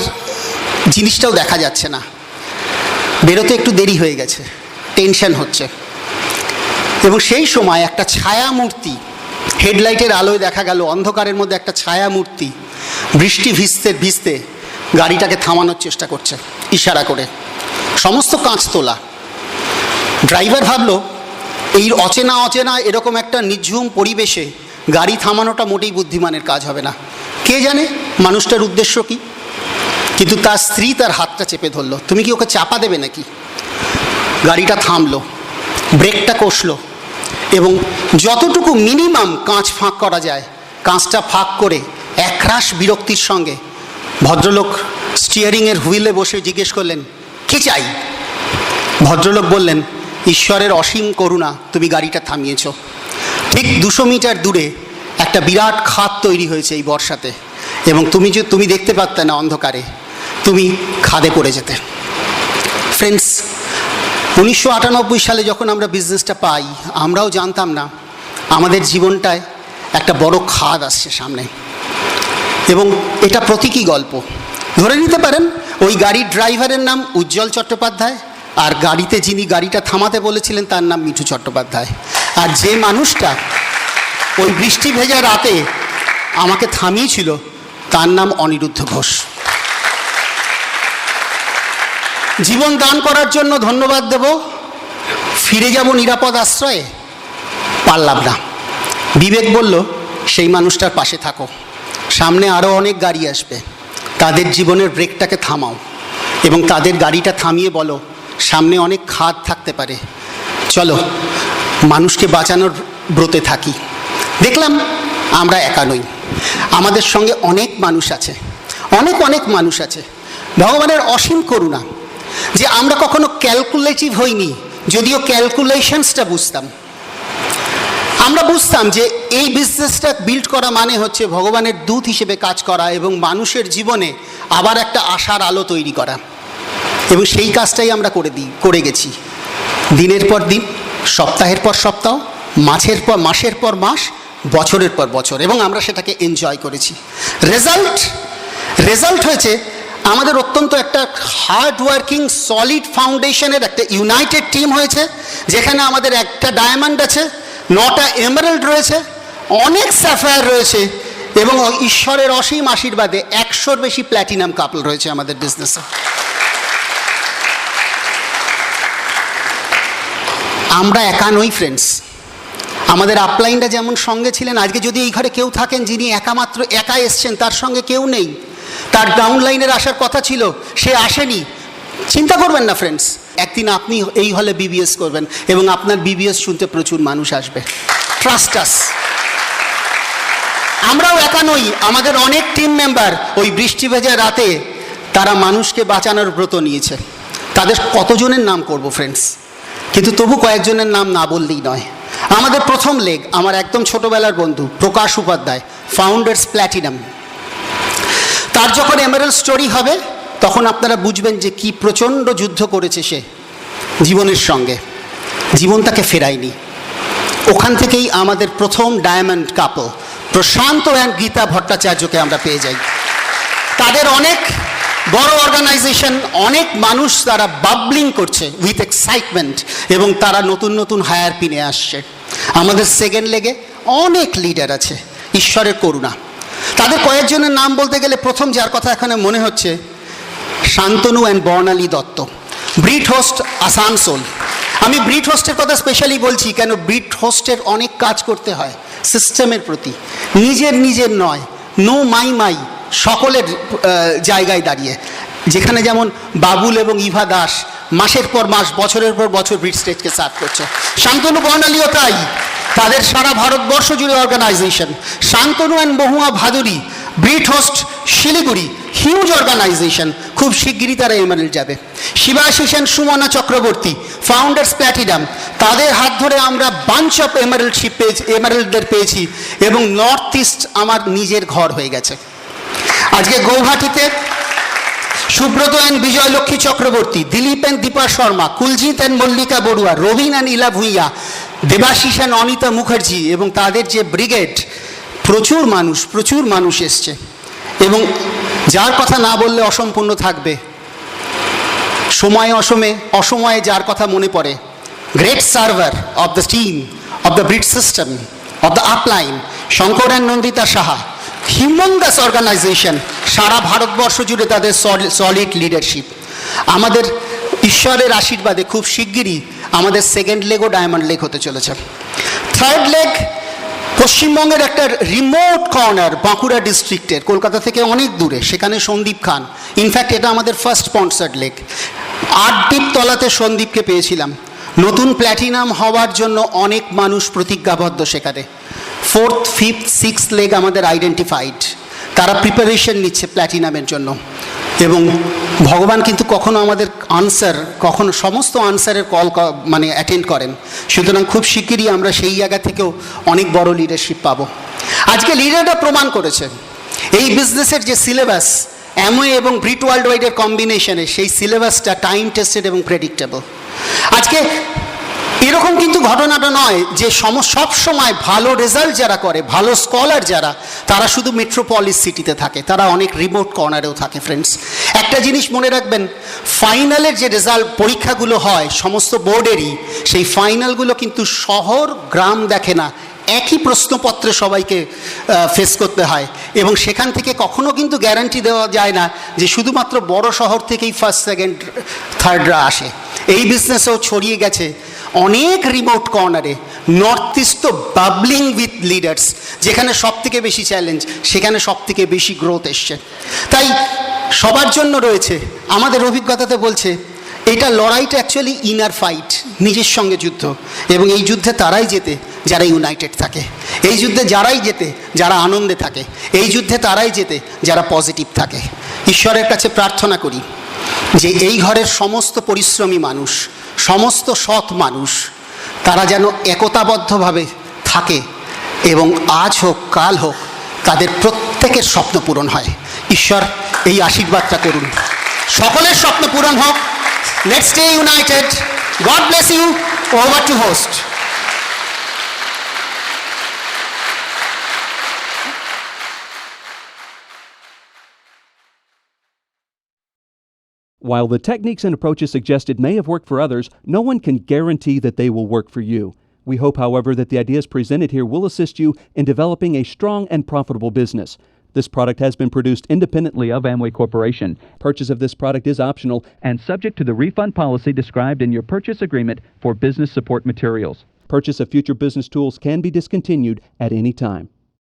জিনিসটাও দেখা যাচ্ছে না, বেরোতে একটু দেরি হয়ে গেছে, টেনশন হচ্ছে। এবং সেই সময় একটা ছায়া মূর্তি, হেডলাইটের আলোয় দেখা গেল অন্ধকারের মধ্যে একটা ছায়া মূর্তি বৃষ্টি ভিজতে ভিজতে গাড়িটাকে থামানোর চেষ্টা করছে ইশারা করে। সমস্ত কাঁচ তোলা। ড্রাইভার ভাবলো এই অচেনা এরকম একটা নিঝুম পরিবেশে গাড়ি থামানোটা মোটেই বুদ্ধিমানের কাজ হবে না। কে জানে মানুষটার উদ্দেশ্য কি, কিন্তু তার স্ত্রী তার হাতটা চেপে ধরলো। তুমি কি ওকে চাপা দেবে নাকি? গাড়িটা থামলো, ব্রেকটা কষলো এবং যতটুকু মিনিমাম কাঁচ ফাঁক করা যায় কাঁচটা ফাঁক করে একরাশ বিরক্তির সঙ্গে ভদ্রলোক স্টিয়ারিংয়ের হুইলে বসে জিজ্ঞেস করলেন, কে চাই? ভদ্রলোক বললেন, ঈশ্বরের অসীম করুণা, তুমি গাড়িটা থামিয়েছ। ঠিক 200 মিটার দূরে একটা বিরাট খাদ তৈরি হয়েছে এই বর্ষাতে, এবং তুমি দেখতে পারতে না অন্ধকারে, তুমি খাদে পড়ে যেতে। ফ্রেন্ডস, 1998 সালে যখন আমরা বিজনেসটা পাই, আমরাও জানতাম না আমাদের জীবনটায় একটা বড় খাদ আসছে সামনে। এবং এটা প্রতীকী গল্প। ধরে নিতে পারেন ওই গাড়ির ড্রাইভারের নাম উজ্জ্বল চট্টোপাধ্যায়, আর গাড়িতে যিনি গাড়িটা থামাতে বলেছিলেন তার নাম মিঠু চট্টোপাধ্যায়। আর যে মানুষটা ওই বৃষ্টি ভেজা রাতে আমাকে থামিয়েছিল তার নাম অনিরুদ্ধ ঘোষ। জীবন দান করার জন্য ধন্যবাদ দেব, ফিরে যাব নিরাপদ আশ্রয়ে, পারলাম না। বিবেক বলল, সেই মানুষটার পাশে থাকো, সামনে আরও অনেক গাড়ি আসবে, তাদের জীবনের ব্রেকটাকে থামাও এবং তাদের গাড়িটা থামিয়ে বলো সামনে অনেক খাদ থাকতে পারে, চলো মানুষকে বাঁচানোর ব্রতে থাকি। দেখলাম আমরা একা নই, আমাদের সঙ্গে অনেক মানুষ আছে, অনেক মানুষ আছে। ভগবানের অসীম করুণা যে আমরা কখনো ক্যালকুলেটিভ হইনি, যদিও ক্যালকুলেশনসটা বুঝতাম। আমরা বুঝতাম যে এই বিজনেসটা বিল্ড করা মানে হচ্ছে ভগবানের দূত হিসেবে কাজ করা এবং মানুষের জীবনে আবার একটা আশার আলো তৈরি করা, এবং সেই কাজটাই আমরা করে গেছি দিনের পর দিন, সপ্তাহের পর সপ্তাহ, মাসের পর মাস, বছরের পর বছর, এবং আমরা সেটাকে এনজয় করেছি। রেজাল্ট হয়েছে আমাদের অত্যন্ত একটা হার্ড ওয়ার্কিং সলিড ফাউন্ডেশনের একটা ইউনাইটেড টিম হয়েছে, যেখানে আমাদের একটা ডায়মন্ড আছে, 9টা এমারাল্ড রয়েছে, অনেক স্যাফায়ার রয়েছে, এবং ঈশ্বরের অসীম আশীর্বাদে 100-র বেশি প্ল্যাটিনাম কাপল রয়েছে আমাদের বিজনেসে। আমরা একা নই ফ্রেন্ডস, আমাদের আপলাইনরা যেমন সঙ্গে ছিলেন, আজকে যদি এই ঘরে কেউ থাকেন যিনি একা এসছেন, তার সঙ্গে কেউ নেই, তার ডাউনলাইনের আসার কথা ছিল, সে আসেনি, চিন্তা করবেন না ফ্রেন্ডস, একদিন আপনি এই হলে বিবিএস করবেন এবং আপনার বিবিএস শুনতে প্রচুর মানুষ আসবে। ট্রাস্ট আস। আমরাও একা নই, আমাদের অনেক টিম মেম্বার ওই বৃষ্টি ভেজা রাতে তারা মানুষকে বাঁচানোর ব্রত নিয়েছে। তাদের কতজনের নাম করব ফ্রেন্ডস, কিন্তু তবু কয়েকজনের নাম না বললেই নয়। আমাদের প্রথম লেগ আমার একদম ছোটবেলার বন্ধু প্রকাশ উপাধ্যায়, ফাউন্ডার্স প্ল্যাটিনাম। তার যখন এমারেল্ড স্টোরি হবে তখন আপনারা বুঝবেন যে কি প্রচণ্ড যুদ্ধ করেছে সে জীবনের সঙ্গে, জীবন তাকে ফেরায়নি। ওখান থেকেই আমাদের প্রথম diamond couple Prashanta and Gita ভট্টাচার্যকে আমরা পেয়ে যাই। তাদের অনেক বড় অর্গানাইজেশন, অনেক মানুষ তারা বাবলিং করছে উইথ এক্সাইটমেন্ট, এবং তারা নতুন নতুন হায়ার পিনে আসছে। আমাদের সেকেন্ড লেগে অনেক লিডার আছে, ঈশ্বরের করুণা। তাদের কয়েকজনের নাম বলতে গেলে প্রথম যার কথা এখানে মনে হচ্ছে Shantanu and Barnali Dutta, Britt host Asansol. আমি ব্রিট হোস্টের কথা স্পেশালি বলছি কেন, ব্রিট হোস্টের অনেক কাজ করতে হয় সিস্টেমের প্রতি, নিজের নয়, নো মাই সকলের জায়গায় দাঁড়িয়ে। যেখানে যেমন বাবুল এবং ইভা দাস মাসের পর মাস, বছরের পর বছর ব্রিট স্টেজকে সার্ভ করছে, শান্তনু বর্ণালীও তাই। তাদের সারা ভারতবর্ষ জুড়ে organisation. Shantanu and Mahua Bhaduri, Britt host Siliguri, huge organisation, খুব শিগগিরই তারা এমারেল্ড যাবে। Shibashis and Sumana Chakraborty, founders platinum, তাদের হাত ধরে আমরা বাঞ্চ অফ এমারেল্ডদের পেয়েছি, এবং নর্থ ইস্ট আমার নিজের ঘর হয়ে গেছে। আজকে গৌহাটিতে Subrata and Vijayalakshmi Chakraborty, Dilip and Dipa Sharma, Kuljit and Mallika Barua, Robin and Ila Bhuiyan, Debashish and Anita Mukherjee, এবং তাদের যে ব্রিগেড, প্রচুর মানুষ এসছে। এবং যার কথা না বললে অসম্পূর্ণ থাকবে, অসময়ে যার কথা মনে পড়ে, great server of the team of the Britt system of the upline, Shankar and Nandita Saha, humongous organisation, সারা ভারতবর্ষ জুড়ে তাদের সলিড লিডারশিপ। আমাদের ঈশ্বরের আশীর্বাদে খুব শিগগিরই আমাদের সেকেন্ড লেগও ডায়মন্ড লেগ হতে চলেছে। থার্ড লেগ পশ্চিমবঙ্গের একটা রিমোট কর্নার, বাঁকুড়া ডিস্ট্রিক্টের, কলকাতা থেকে অনেক দূরে, সেখানে সন্দীপ খান। ইনফ্যাক্ট এটা আমাদের ফার্স্ট স্পন্সার্ড লেগ। 8 ডিপ তলাতে সন্দীপকে পেয়েছিলাম। নতুন প্ল্যাটিনাম হওয়ার জন্য অনেক মানুষ প্রতিজ্ঞাবদ্ধ সেখানে। 4th, 5th, 6th লেগ আমাদের আইডেন্টিফাইড, তারা প্রিপারেশন নিচ্ছে প্ল্যাটিনামের জন্য। এবং ভগবান কিন্তু কখনো আমাদের সমস্ত আনসারের কল অ্যাটেন্ড করেন। সুতরাং খুব শিগগিরই আমরা সেই জায়গা থেকেও অনেক বড় লিডারশিপ পাবো। আজকে লিডাররা প্রমাণ করেছে এই বিজনেসের যে সিলেবাস, অ্যামওয়ে এবং ব্রিট ওয়ার্ল্ড ওয়াইডের কম্বিনেশনে, সেই সিলেবাসটা টাইম টেস্টেড এবং প্রেডিক্টেবল। আজকে এরকম কিন্তু ঘটনাটা নয় যে সব সময় ভালো রেজাল্ট যারা করে, ভালো স্কলার যারা, তারা শুধু মেট্রোপলিস সিটিতে থাকে, তারা অনেক রিমোট কর্নারেও থাকে। ফ্রেন্ডস, একটা জিনিস মনে রাখবেন, ফাইনালের যে রেজাল্ট পরীক্ষাগুলো হয় সমস্ত বোর্ডেরই, সেই ফাইনালগুলো কিন্তু শহর গ্রাম দেখে না, একই প্রশ্নপত্রে সবাইকে ফেস করতে হয়। এবং সেখান থেকে কখনো কিন্তু গ্যারান্টি দেওয়া যায় না যে শুধুমাত্র বড় শহর থেকেই ফার্স্ট, সেকেন্ড, থার্ডরা আসে। এই বিজনেসেও ছড়িয়ে গেছে অনেক রিমোট কর্নারে। নর্থ ইস্ট তো বাবলিং উইথ লিডার্স, যেখানে সব থেকে বেশি চ্যালেঞ্জ, সেখানে সব থেকে বেশি গ্রোথ এসছে। তাই সবার জন্য রয়েছে, আমাদের অভিজ্ঞতাতে বলছে এটা লড়াইটা অ্যাকচুয়ালি ইনার ফাইট, নিজের সঙ্গে যুদ্ধ। এবং এই যুদ্ধে তারাই জেতে যারা ইউনাইটেড থাকে, এই যুদ্ধে যারাই জেতে যারা আনন্দে থাকে, এই যুদ্ধে তারাই জেতে যারা পজিটিভ থাকে। ঈশ্বরের কাছে প্রার্থনা করি যে এই ঘরের সমস্ত পরিশ্রমী মানুষ, সমস্ত সৎ মানুষ, তারা যেন একতাবদ্ধভাবে থাকে, এবং আজ হোক কাল হোক তাদের প্রত্যেকের স্বপ্ন পূরণ হয়। ঈশ্বর এই আশীর্বাদটা করুন, সকলের স্বপ্ন পূরণ হোক। Let's stay united. God bless you. Over to host. While the techniques and approaches suggested may have worked for others, no one can guarantee that they will work for you. We hope, however, that the ideas presented here will assist you in developing a strong and profitable business. This product has been produced independently of Amway Corporation. Purchase of this product is optional and subject to the refund policy described in your purchase agreement for business support materials. Purchase of future business tools can be discontinued at any time.